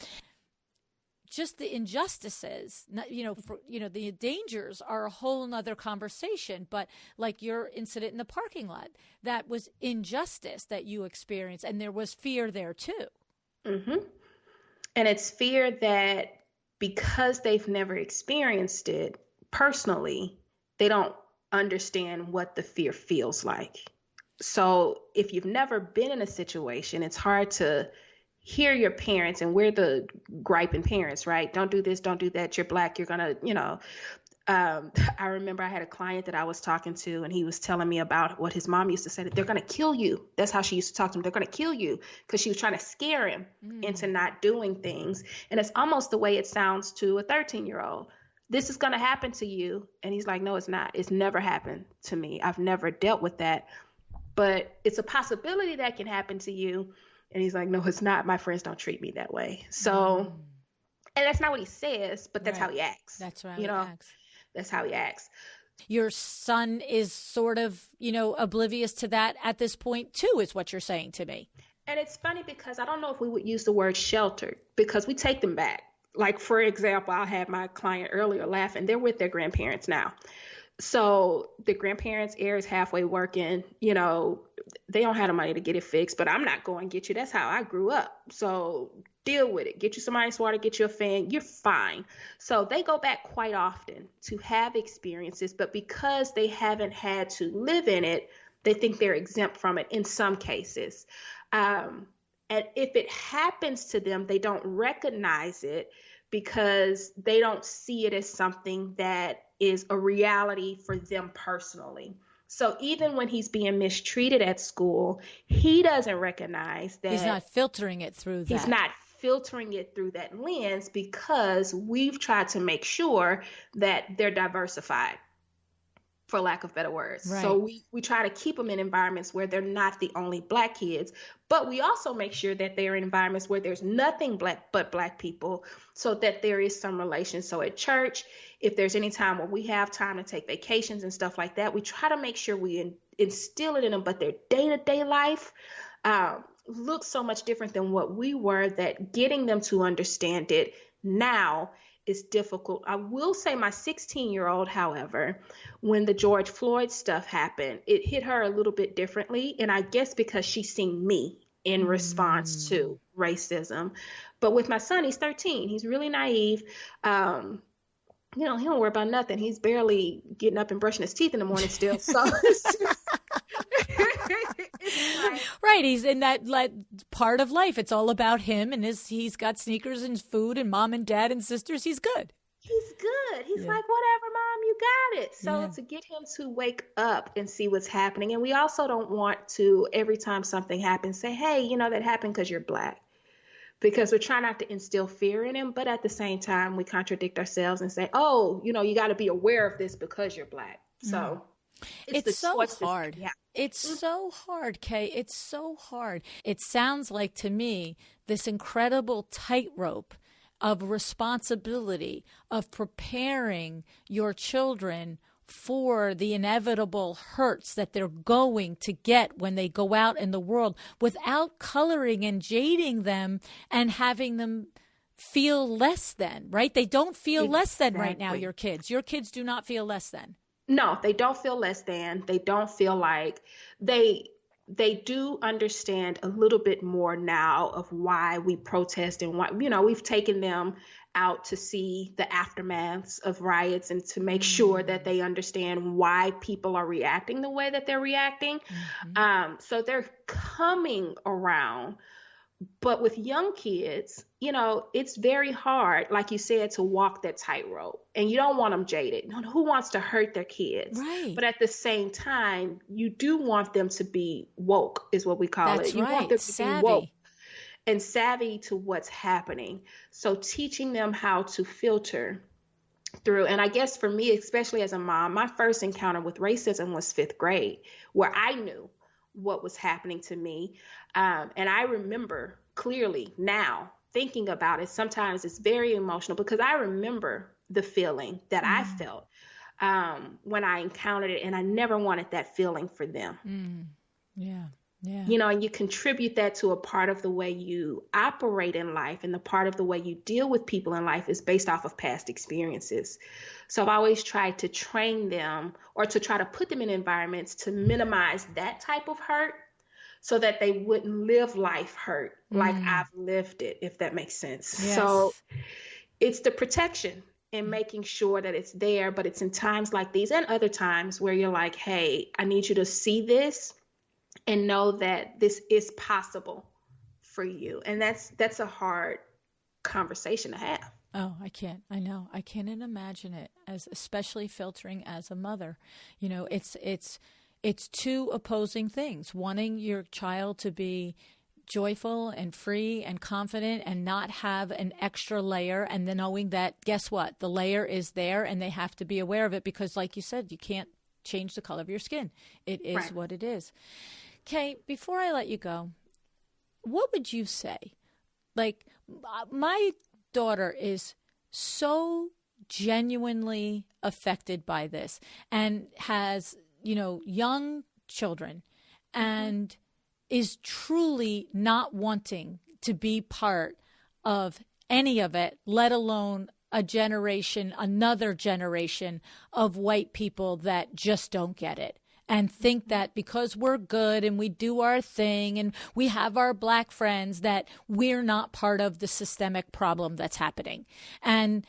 Just the injustices, the dangers are a whole nother conversation. But like your incident in the parking lot, that was injustice that you experienced, and there was fear there too. And it's fear that because they've never experienced it personally, they don't understand what the fear feels like. So if you've never been in a situation, it's hard to hear your parents, and we're the griping parents, right? Don't do this, don't do that. You're Black. You're going to, I remember I had a client that I was talking to, and he was telling me about what his mom used to say, that they're going to kill you. That's how she used to talk to him. They're going to kill you, because she was trying to scare him into not doing things. And it's almost the way it sounds to a 13-year-old. This is going to happen to you. And he's like, no, it's not. It's never happened to me. I've never dealt with that. But it's a possibility that can happen to you. And he's like, no, it's not. My friends don't treat me that way. So, and that's not what he says, but that's how he acts. That's right. He acts. That's how he acts. Your son is sort of, oblivious to that at this point too, is what you're saying to me. And it's funny because I don't know if we would use the word sheltered, because we take them back. Like, for example, I had my client earlier laughing. They're with their grandparents now. So the grandparents' ear is halfway working, they don't have the money to get it fixed, but I'm not going to get you. That's how I grew up. So deal with it. Get you some ice water, get you a fan. You're fine. So they go back quite often to have experiences, but because they haven't had to live in it, they think they're exempt from it in some cases. And if it happens to them, they don't recognize it because they don't see it as something that is a reality for them personally. So even when he's being mistreated at school, he doesn't recognize that. He's not filtering it through that. He's not filtering it through that lens because we've tried to make sure that they're diversified, for lack of better words. Right. So we try to keep them in environments where they're not the only Black kids, but we also make sure that they're in environments where there's nothing but Black people, so that there is some relation. So at church, if there's any time where we have time to take vacations and stuff like that, we try to make sure we instill it in them, but their day-to-day life looks so much different than what we were, that getting them to understand it now is difficult. I will say my 16-year-old, however, when the George Floyd stuff happened, it hit her a little bit differently. And I guess because she's seen me in response to racism. But with my son, he's 13. He's really naive. He don't worry about nothing. He's barely getting up and brushing his teeth in the morning still. So it's just, right. He's in that part of life. It's all about him, and he's got sneakers and food and mom and dad and sisters. He's good. He's good. He's like, whatever, mom, you got it. So to get him to wake up and see what's happening. And we also don't want to, every time something happens, say, hey, that happened because you're Black. Because we're trying not to instill fear in him, but at the same time, we contradict ourselves and say, oh, you got to be aware of this because you're Black. So it's so hard. Yeah. It's so hard, Kay. It's so hard. It sounds like to me this incredible tightrope of responsibility of preparing your children for the inevitable hurts that they're going to get when they go out in the world, without coloring and jading them and having them feel less than, right? They don't feel less than right now, your kids. Your kids do not feel less than. No, they don't feel less than. They don't feel like they do understand a little bit more now of why we protest and why, we've taken them out to see the aftermaths of riots and to make sure that they understand why people are reacting the way that they're reacting. So they're coming around. But with young kids, it's very hard, like you said, to walk that tightrope, and you don't want them jaded. Who wants to hurt their kids? Right. But at the same time, you do want them to be woke, is what we call it. You want them to be woke and savvy to what's happening. So teaching them how to filter through. And I guess for me, especially as a mom, my first encounter with racism was 5th grade, where I knew what was happening to me. And I remember clearly now thinking about it. Sometimes it's very emotional because I remember the feeling that I felt when I encountered it, and I never wanted that feeling for them. Yeah. And you contribute that to a part of the way you operate in life, and the part of the way you deal with people in life is based off of past experiences. So I've always tried to train them, or to try to put them in environments to minimize that type of hurt, so that they wouldn't live life hurt like I've lived it, if that makes sense. Yes. So it's the protection and making sure that it's there, but it's in times like these and other times where you're like, hey, I need you to see this and know that this is possible for you. And that's a hard conversation to have. Oh, I can't. I know. I can't imagine it, especially filtering as a mother. It's two opposing things: wanting your child to be joyful and free and confident and not have an extra layer, and then knowing that, guess what? The layer is there and they have to be aware of it, because like you said, you can't change the color of your skin. It is what it is. Kay, before I let you go, what would you say? Like, my daughter is so genuinely affected by this and has, young children and is truly not wanting to be part of any of it, let alone another generation of white people that just don't get it and think that because we're good and we do our thing and we have our Black friends that we're not part of the systemic problem that's happening. And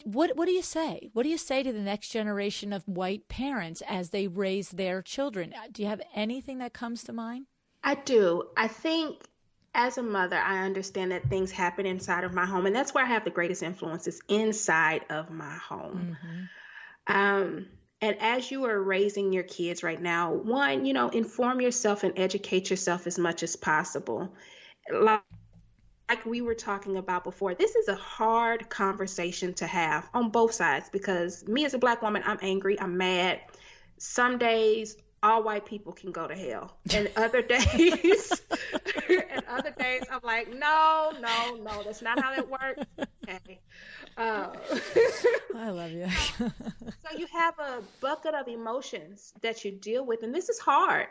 what do you say? What do you say to the next generation of white parents as they raise their children? Do you have anything that comes to mind? I do. I think as a mother, I understand that things happen inside of my home, and that's where I have the greatest influences, inside of my home. And as you are raising your kids right now, one, inform yourself and educate yourself as much as possible. Like we were talking about before, this is a hard conversation to have on both sides, because me as a Black woman, I'm angry, I'm mad. Some days all white people can go to hell, and other days I'm like, no, that's not how that works. Okay. I love you. So you have a bucket of emotions that you deal with, and this is hard,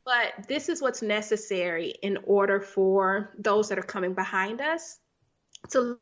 but this is what's necessary in order for those that are coming behind us to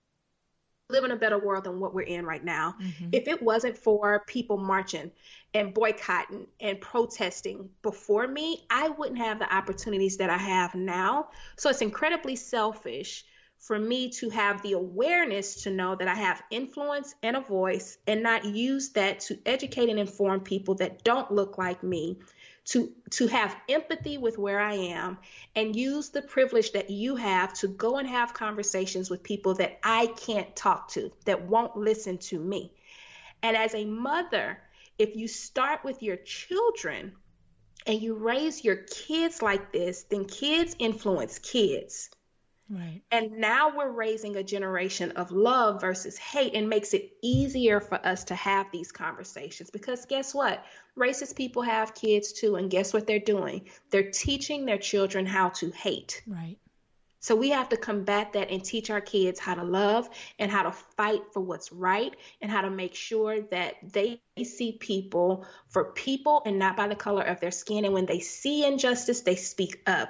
live in a better world than what we're in right now. If it wasn't for people marching and boycotting and protesting before me, I wouldn't have the opportunities that I have now. So it's incredibly selfish for me to have the awareness to know that I have influence and a voice, and not use that to educate and inform people that don't look like me, to have empathy with where I am, and use the privilege that you have to go and have conversations with people that I can't talk to, that won't listen to me. And as a mother, if you start with your children and you raise your kids like this, then kids influence kids. Right. And now we're raising a generation of love versus hate, and makes it easier for us to have these conversations, because guess what? Racist people have kids too. And guess what they're doing? They're teaching their children how to hate. Right. So we have to combat that and teach our kids how to love and how to fight for what's right, and how to make sure that they see people for people and not by the color of their skin. And when they see injustice, they speak up.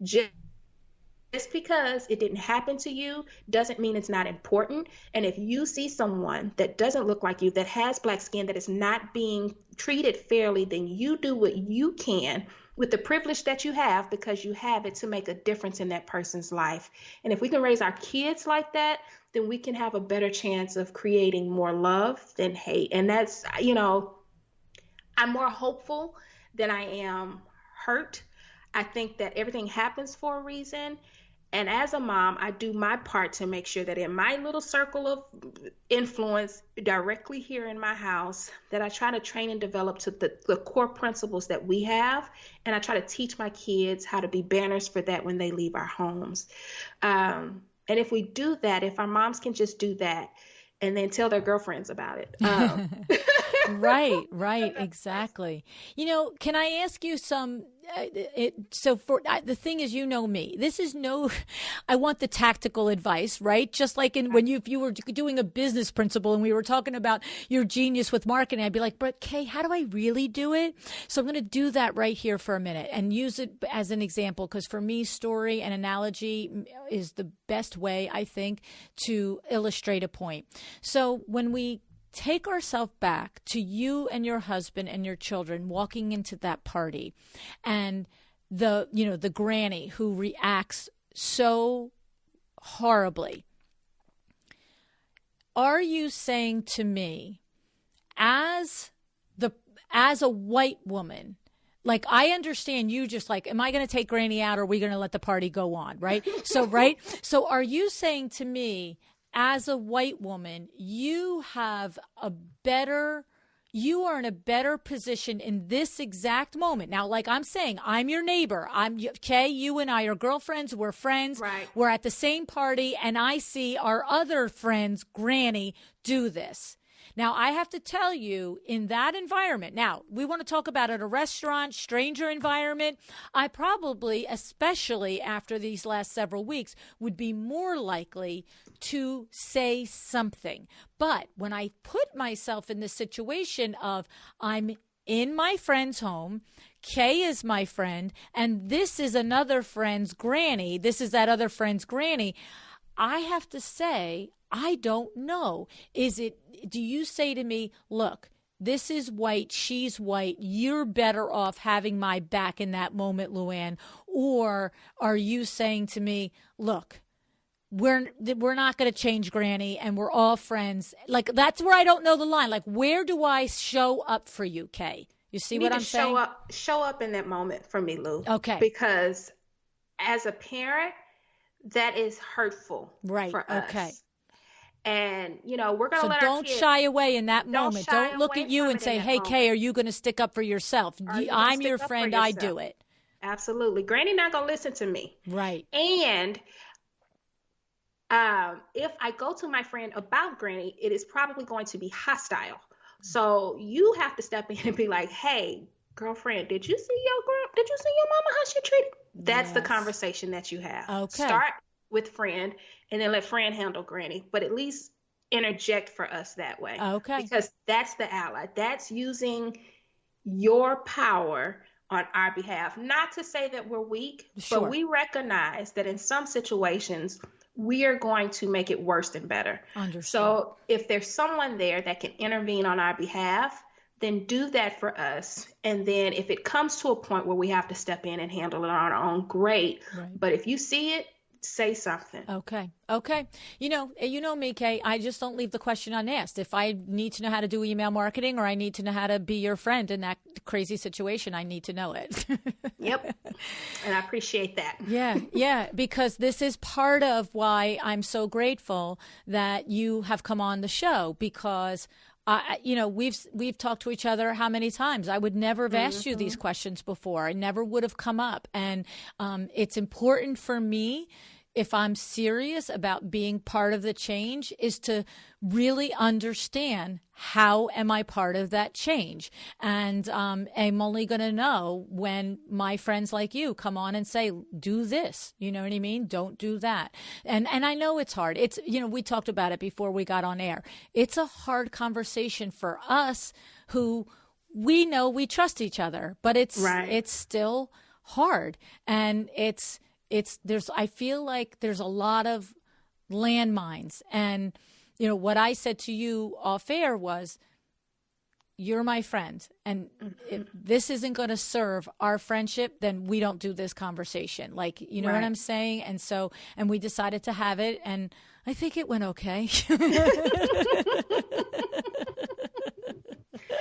Just because it didn't happen to you doesn't mean it's not important. And if you see someone that doesn't look like you, that has Black skin, that is not being treated fairly, then you do what you can with the privilege that you have, because you have it, to make a difference in that person's life. And if we can raise our kids like that, then we can have a better chance of creating more love than hate. And that's, I'm more hopeful than I am hurt. I think that everything happens for a reason. And as a mom, I do my part to make sure that in my little circle of influence directly here in my house, that I try to train and develop to the core principles that we have. And I try to teach my kids how to be banners for that when they leave our homes. And if we do that, if our moms can just do that and then tell their girlfriends about it. Right, exactly. Can I ask you some, the thing is, me, this is I want the tactical advice, right? Just like if you were doing a business principle and we were talking about your genius with marketing, I'd be like, but Kay, how do I really do it? So I'm going to do that right here for a minute and use it as an example, because for me, story and analogy is the best way, I think, to illustrate a point. So when we take ourselves back to you and your husband and your children walking into that party, and the granny who reacts so horribly. Are you saying to me, as a white woman, like, I understand you just like, am I going to take granny out, or are we going to let the party go on? Right. So are you saying to me, as a white woman, you are in a better position in this exact moment. Now, like I'm saying, I'm your neighbor. Kay, you and I are girlfriends. We're friends. Right. We're at the same party, and I see our other friend's granny do this. Now, I have to tell you, in that environment, now we want to talk about at a restaurant, stranger environment, I probably, especially after these last several weeks, would be more likely to say something. But when I put myself in the situation of I'm in my friend's home, Kay is my friend, and this is another friend's granny, this is that other friend's granny, I have to say, I don't know. Do you say to me, look, this is white, she's white, you're better off having my back in that moment, Luann? Or are you saying to me, look, we're not going to change Granny and we're all friends? Like, that's where I don't know the line. Like, where do I show up for you, Kay? You see what I'm saying? Show up in that moment for me, Lou. Okay. Because as a parent, that is hurtful for us. Okay. And, we're going to let our kids... So don't shy away in that moment. Don't look at you and say, hey, Kay, are you going to stick up for yourself? I'm your friend. I do it. Absolutely. Granny not going to listen to me. Right. And if I go to my friend about Granny, it is probably going to be hostile. So you have to step in and be like, hey, girlfriend, did you see your mama, how she treated? That's the conversation that you have. Okay. Start with friend and then let friend handle Granny, but at least interject for us that way. Okay. Because that's the ally. That's using your power on our behalf. Not to say that we're weak, but we recognize that in some situations, we are going to make it worse than better. Understood. So if there's someone there that can intervene on our behalf, then do that for us. And then if it comes to a point where we have to step in and handle it on our own, great. Right. But if you see it, say something. Okay. You know me, Kay, I just don't leave the question unasked. If I need to know how to do email marketing or I need to know how to be your friend in that crazy situation, I need to know it. Yep. And I appreciate that. Yeah. Because this is part of why I'm so grateful that you have come on the show, because we've talked to each other how many times? I would never have asked you these questions before. I never would have come up. And it's important for me, if I'm serious about being part of the change, is to really understand how am I part of that change. And I'm only going to know when my friends like you come on and say, do this. You know what I mean? Don't do that. And I know it's hard. It's, we talked about it before we got on air. It's a hard conversation for us who we know we trust each other, but it's still hard. And I feel like there's a lot of landmines. And, what I said to you off air was, you're my friend. And if this isn't going to serve our friendship, then we don't do this conversation. Like, you know what I'm saying? And so, and we decided to have it. And I think it went okay.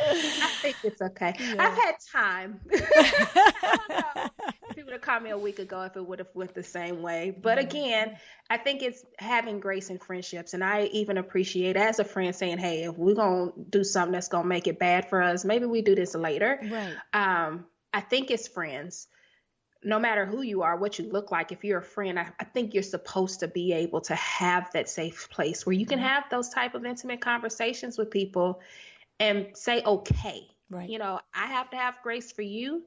I think it's okay. Yeah. I've had time. I don't know. People would have called me a week ago if it would have went the same way. But again, I think it's having grace in friendships. And I even appreciate as a friend saying, hey, if we're going to do something that's going to make it bad for us, maybe we do this later. Right. I think it's friends. No matter who you are, what you look like, if you're a friend, I think you're supposed to be able to have that safe place where you can have those type of intimate conversations with people and say, okay, right. I have to have grace for you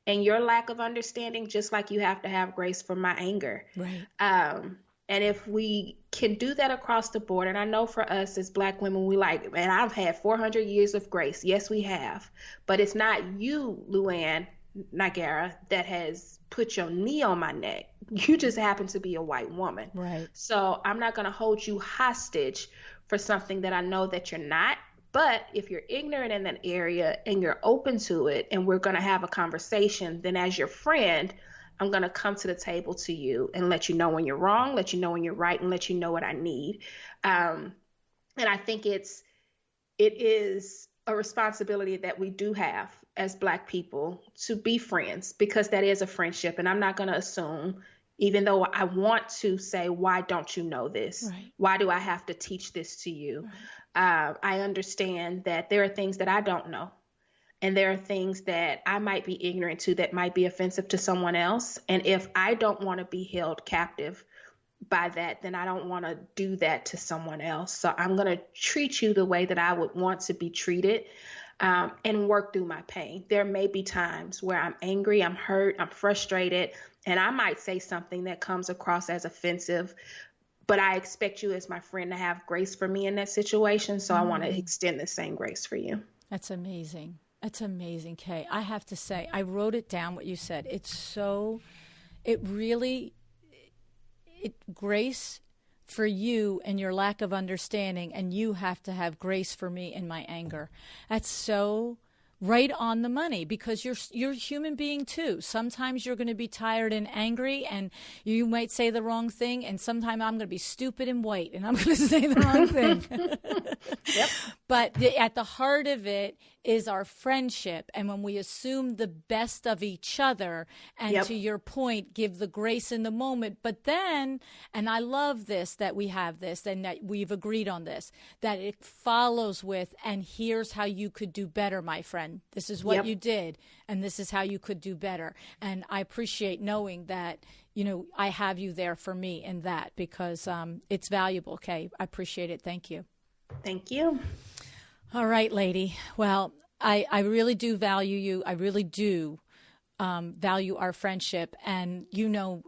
and your lack of understanding, just like you have to have grace for my anger. Right. And if we can do that across the board, and I know for us as Black women, and I've had 400 years of grace. Yes, we have. But it's not you, Luann Nagara, that has put your knee on my neck. You just happen to be a white woman. Right. So I'm not going to hold you hostage for something that I know that you're not. But if you're ignorant in that area and you're open to it and we're going to have a conversation, then as your friend, I'm going to come to the table to you and let you know when you're wrong, let you know when you're right, and let you know what I need. And I think it is a responsibility that we do have as Black people to be friends, because that is a friendship. And I'm not going to assume, even though I want to say, why don't you know this? Right. Why do I have to teach this to you? Right. I understand that there are things that I don't know. And there are things that I might be ignorant to that might be offensive to someone else. And if I don't want to be held captive by that, then I don't want to do that to someone else. So I'm going to treat you the way that I would want to be treated, and work through my pain. There may be times where I'm angry, I'm hurt, I'm frustrated, and I might say something that comes across as offensive, but I expect you as my friend to have grace for me in that situation. So I want to extend the same grace for you. That's amazing. That's amazing, Kay. I have to say, I wrote it down what you said. Grace for you and your lack of understanding, and you have to have grace for me in my anger. That's so right on the money, because you're a human being too. Sometimes you're going to be tired and angry, and you might say the wrong thing, and sometimes I'm going to be stupid and white, and I'm going to say the wrong thing. Yep. But at the heart of it is our friendship, and when we assume the best of each other, and to your point, give the grace in the moment. But then, and I love this, that we have this, and that we've agreed on this, that it follows with, and here's how you could do better, my friend. This is what you did, and this is how you could do better. And I appreciate knowing that, I have you there for me in that, because it's valuable, Kay. I appreciate it. Thank you. Thank you. All right, lady. Well, I really do value you. I really do value our friendship. And you know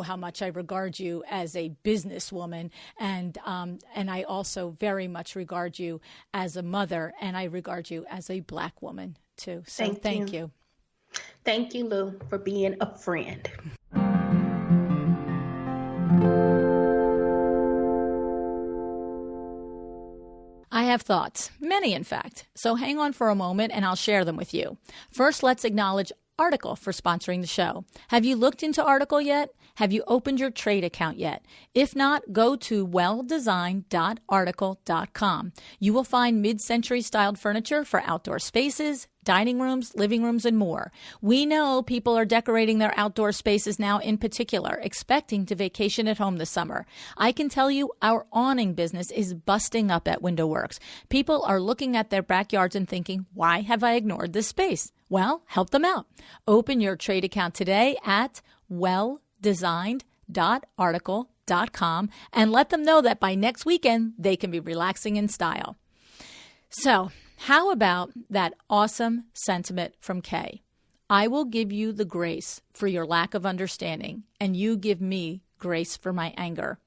how much I regard you as a businesswoman. And I also very much regard you as a mother. And I regard you as a Black woman, too. So thank you. Thank you, Lou, for being a friend. I have thoughts, many in fact, so hang on for a moment and I'll share them with you. First, let's acknowledge Article for sponsoring the show. Have you looked into Article yet? Have you opened your trade account yet? If not, go to welldesign.article.com. You will find mid-century styled furniture for outdoor spaces, dining rooms, living rooms, and more. We know people are decorating their outdoor spaces now in particular, expecting to vacation at home this summer. I can tell you our awning business is busting up at WindowWorks. People are looking at their backyards and thinking, why have I ignored this space? Well, help them out. Open your trade account today at welldesigned.article.com and let them know that by next weekend, they can be relaxing in style. So, how about that awesome sentiment from Kay? I will give you the grace for your lack of understanding, and you give me grace for my anger.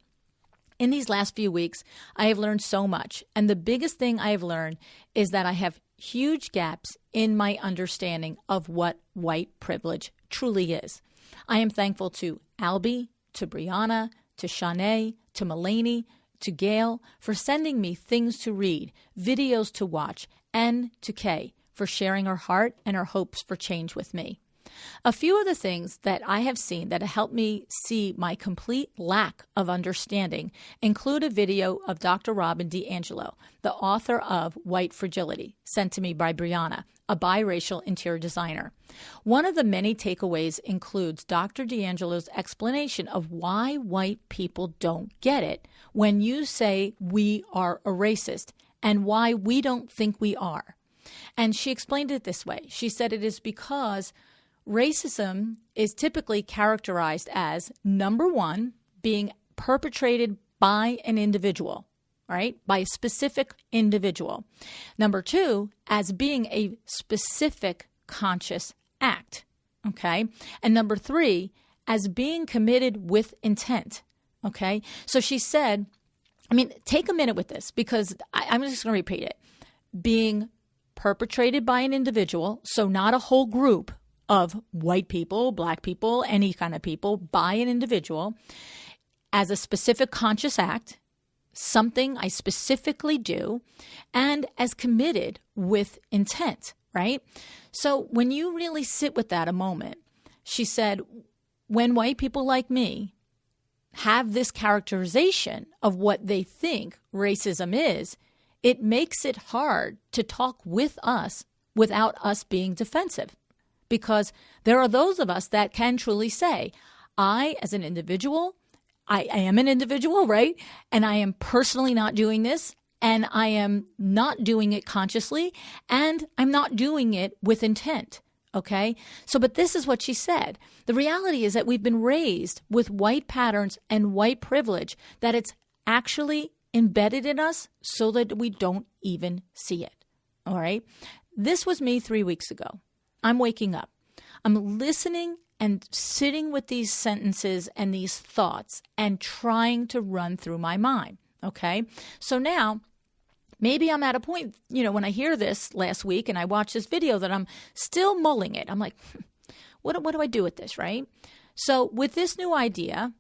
In these last few weeks, I have learned so much, and the biggest thing I have learned is that I have huge gaps in my understanding of what white privilege truly is. I am thankful to Albie, to Brianna, to Shanae, to Mulaney, to Gail for sending me things to read, videos to watch, and to Kay for sharing her heart and her hopes for change with me. A few of the things that I have seen that have helped me see my complete lack of understanding include a video of Dr. Robin DiAngelo, the author of White Fragility, sent to me by Brianna, a biracial interior designer. One of the many takeaways includes Dr. DiAngelo's explanation of why white people don't get it when you say we are a racist and why we don't think we are. And she explained it this way. She said it is because racism is typically characterized as, number one, being perpetrated by an individual, right? By a specific individual. Number two, as being a specific conscious act, okay? And number three, as being committed with intent, okay? So she said, take a minute with this because I'm just going to repeat it. Being perpetrated by an individual, so not a whole group of white people, Black people, any kind of people, by an individual, as a specific conscious act, something I specifically do, and as committed with intent, right? So when you really sit with that a moment, she said, when white people like me have this characterization of what they think racism is, it makes it hard to talk with us without us being defensive. Because there are those of us that can truly say, I, as an individual, I am an individual, right? And I am personally not doing this, and I am not doing it consciously, and I'm not doing it with intent. Okay? So, but this is what she said. The reality is that we've been raised with white patterns and white privilege, that it's actually embedded in us so that we don't even see it. All right? This was me 3 weeks ago. I'm waking up. I'm listening and sitting with these sentences and these thoughts and trying to run through my mind. Okay? So now, maybe I'm at a point, when I hear this last week and I watch this video, that I'm still mulling it. I'm like, what do I do with this, right? So with this new idea,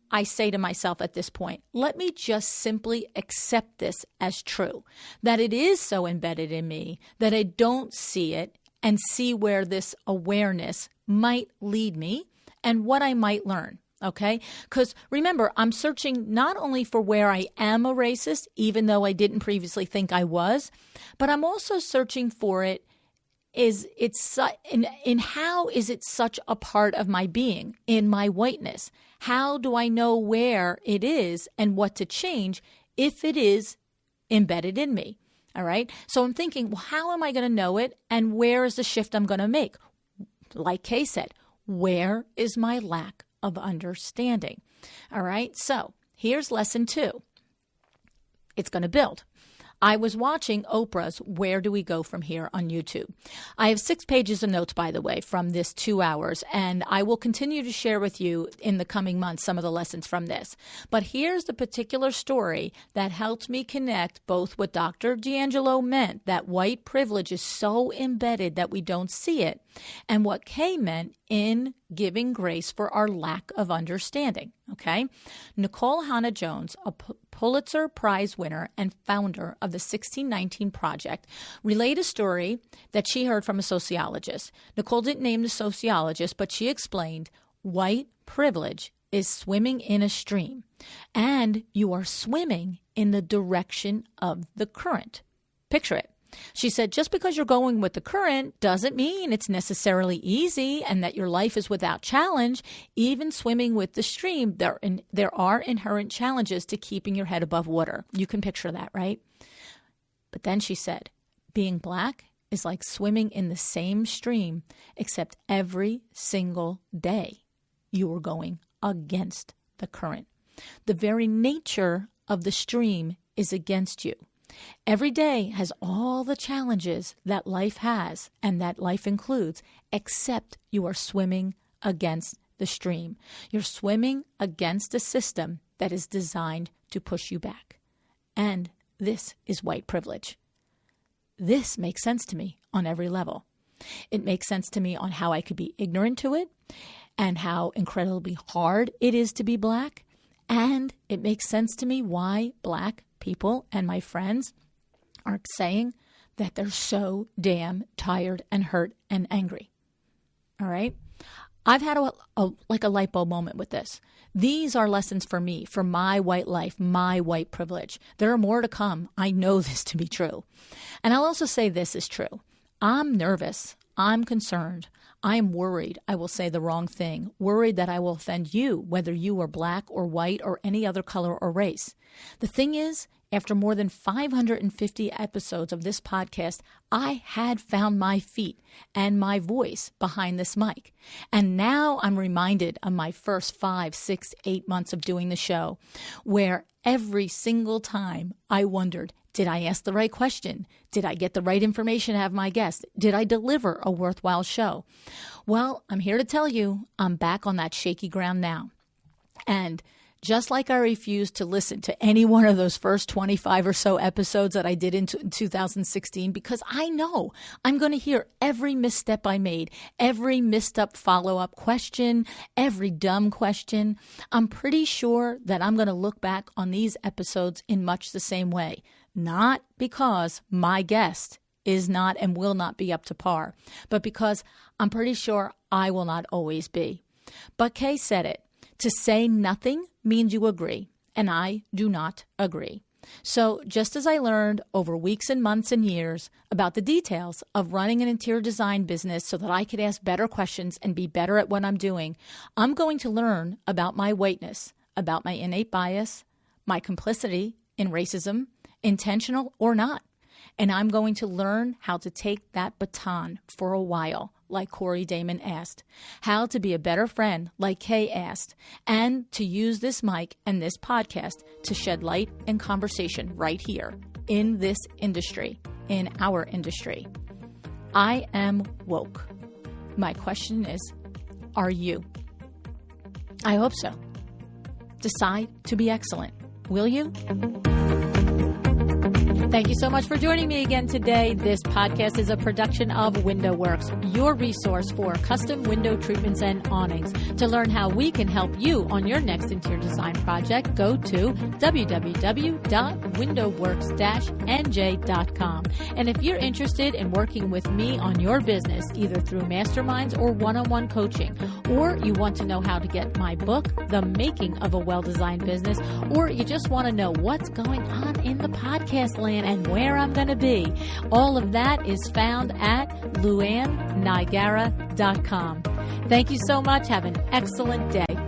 I say to myself at this point, let me just simply accept this as true, that it is so embedded in me that I don't see it, and see where this awareness might lead me and what I might learn. Okay? Because remember, I'm searching not only for where I am a racist, even though I didn't previously think I was, but I'm also searching for it. In how is it such a part of my being, in my whiteness? How do I know where it is and what to change if it is embedded in me? All right. So I'm thinking, well, how am I going to know it? And where is the shift I'm going to make? Like Kay said, where is my lack of understanding? All right. So here's lesson 2. It's going to build. I was watching Oprah's Where Do We Go From Here on YouTube. I have 6 pages of notes, by the way, from this 2 hours, and I will continue to share with you in the coming months some of the lessons from this. But here's the particular story that helped me connect both what Dr. D'Angelo meant, that white privilege is so embedded that we don't see it, and what Kay meant in giving grace for our lack of understanding. Okay? Nicole Hannah-Jones, a Pulitzer Prize winner and founder of the 1619 Project, relayed a story that she heard from a sociologist. Nicole didn't name the sociologist, but she explained white privilege is swimming in a stream, and you are swimming in the direction of the current. Picture it. She said, just because you're going with the current doesn't mean it's necessarily easy and that your life is without challenge. Even swimming with the stream, there are inherent challenges to keeping your head above water. You can picture that, right? But then she said, being Black is like swimming in the same stream, except every single day you are going against the current. The very nature of the stream is against you. Every day has all the challenges that life has and that life includes, except you are swimming against the stream. You're swimming against a system that is designed to push you back. And this is white privilege. This makes sense to me on every level. It makes sense to me on how I could be ignorant to it and how incredibly hard it is to be Black. And it makes sense to me why Black people and my friends are saying that they're so damn tired and hurt and angry. All right? I've had a light bulb moment with this. These are lessons for me, for my white life, my white privilege. There are more to come. I know this to be true. And I'll also say this is true. I'm nervous. I'm concerned. I'm worried I will say the wrong thing, worried that I will offend you, whether you are Black or white or any other color or race. The thing is, after more than 550 episodes of this podcast, I had found my feet and my voice behind this mic. And now I'm reminded of my first 5, 6, 8 months of doing the show, where every single time I wondered, did I ask the right question? Did I get the right information out of my guest? Did I deliver a worthwhile show? Well, I'm here to tell you, I'm back on that shaky ground now. And just like I refused to listen to any one of those first 25 or so episodes that I did in 2016, because I know I'm going to hear every misstep I made, every messed up follow-up question, every dumb question. I'm pretty sure that I'm going to look back on these episodes in much the same way. Not because my guest is not and will not be up to par, but because I'm pretty sure I will not always be. But Kay said it. To say nothing means you agree, and I do not agree. So just as I learned over weeks and months and years about the details of running an interior design business so that I could ask better questions and be better at what I'm doing, I'm going to learn about my whiteness, about my innate bias, my complicity in racism, intentional or not. And I'm going to learn how to take that baton for a while like Corey Damon asked, how to be a better friend, like Kay asked, and to use this mic and this podcast to shed light and conversation right here in this industry, in our industry. I am woke. My question is, are you? I hope so. Decide to be excellent. Will you? Thank you so much for joining me again today. This podcast is a production of WindowWorks, your resource for custom window treatments and awnings. To learn how we can help you on your next interior design project, go to www.windowworks-nj.com. And if you're interested in working with me on your business, either through masterminds or one-on-one coaching, or you want to know how to get my book, The Making of a Well-Designed Business, or you just want to know what's going on in the podcast land and where I'm going to be, all of that is found at luannigara.com. Thank you so much. Have an excellent day.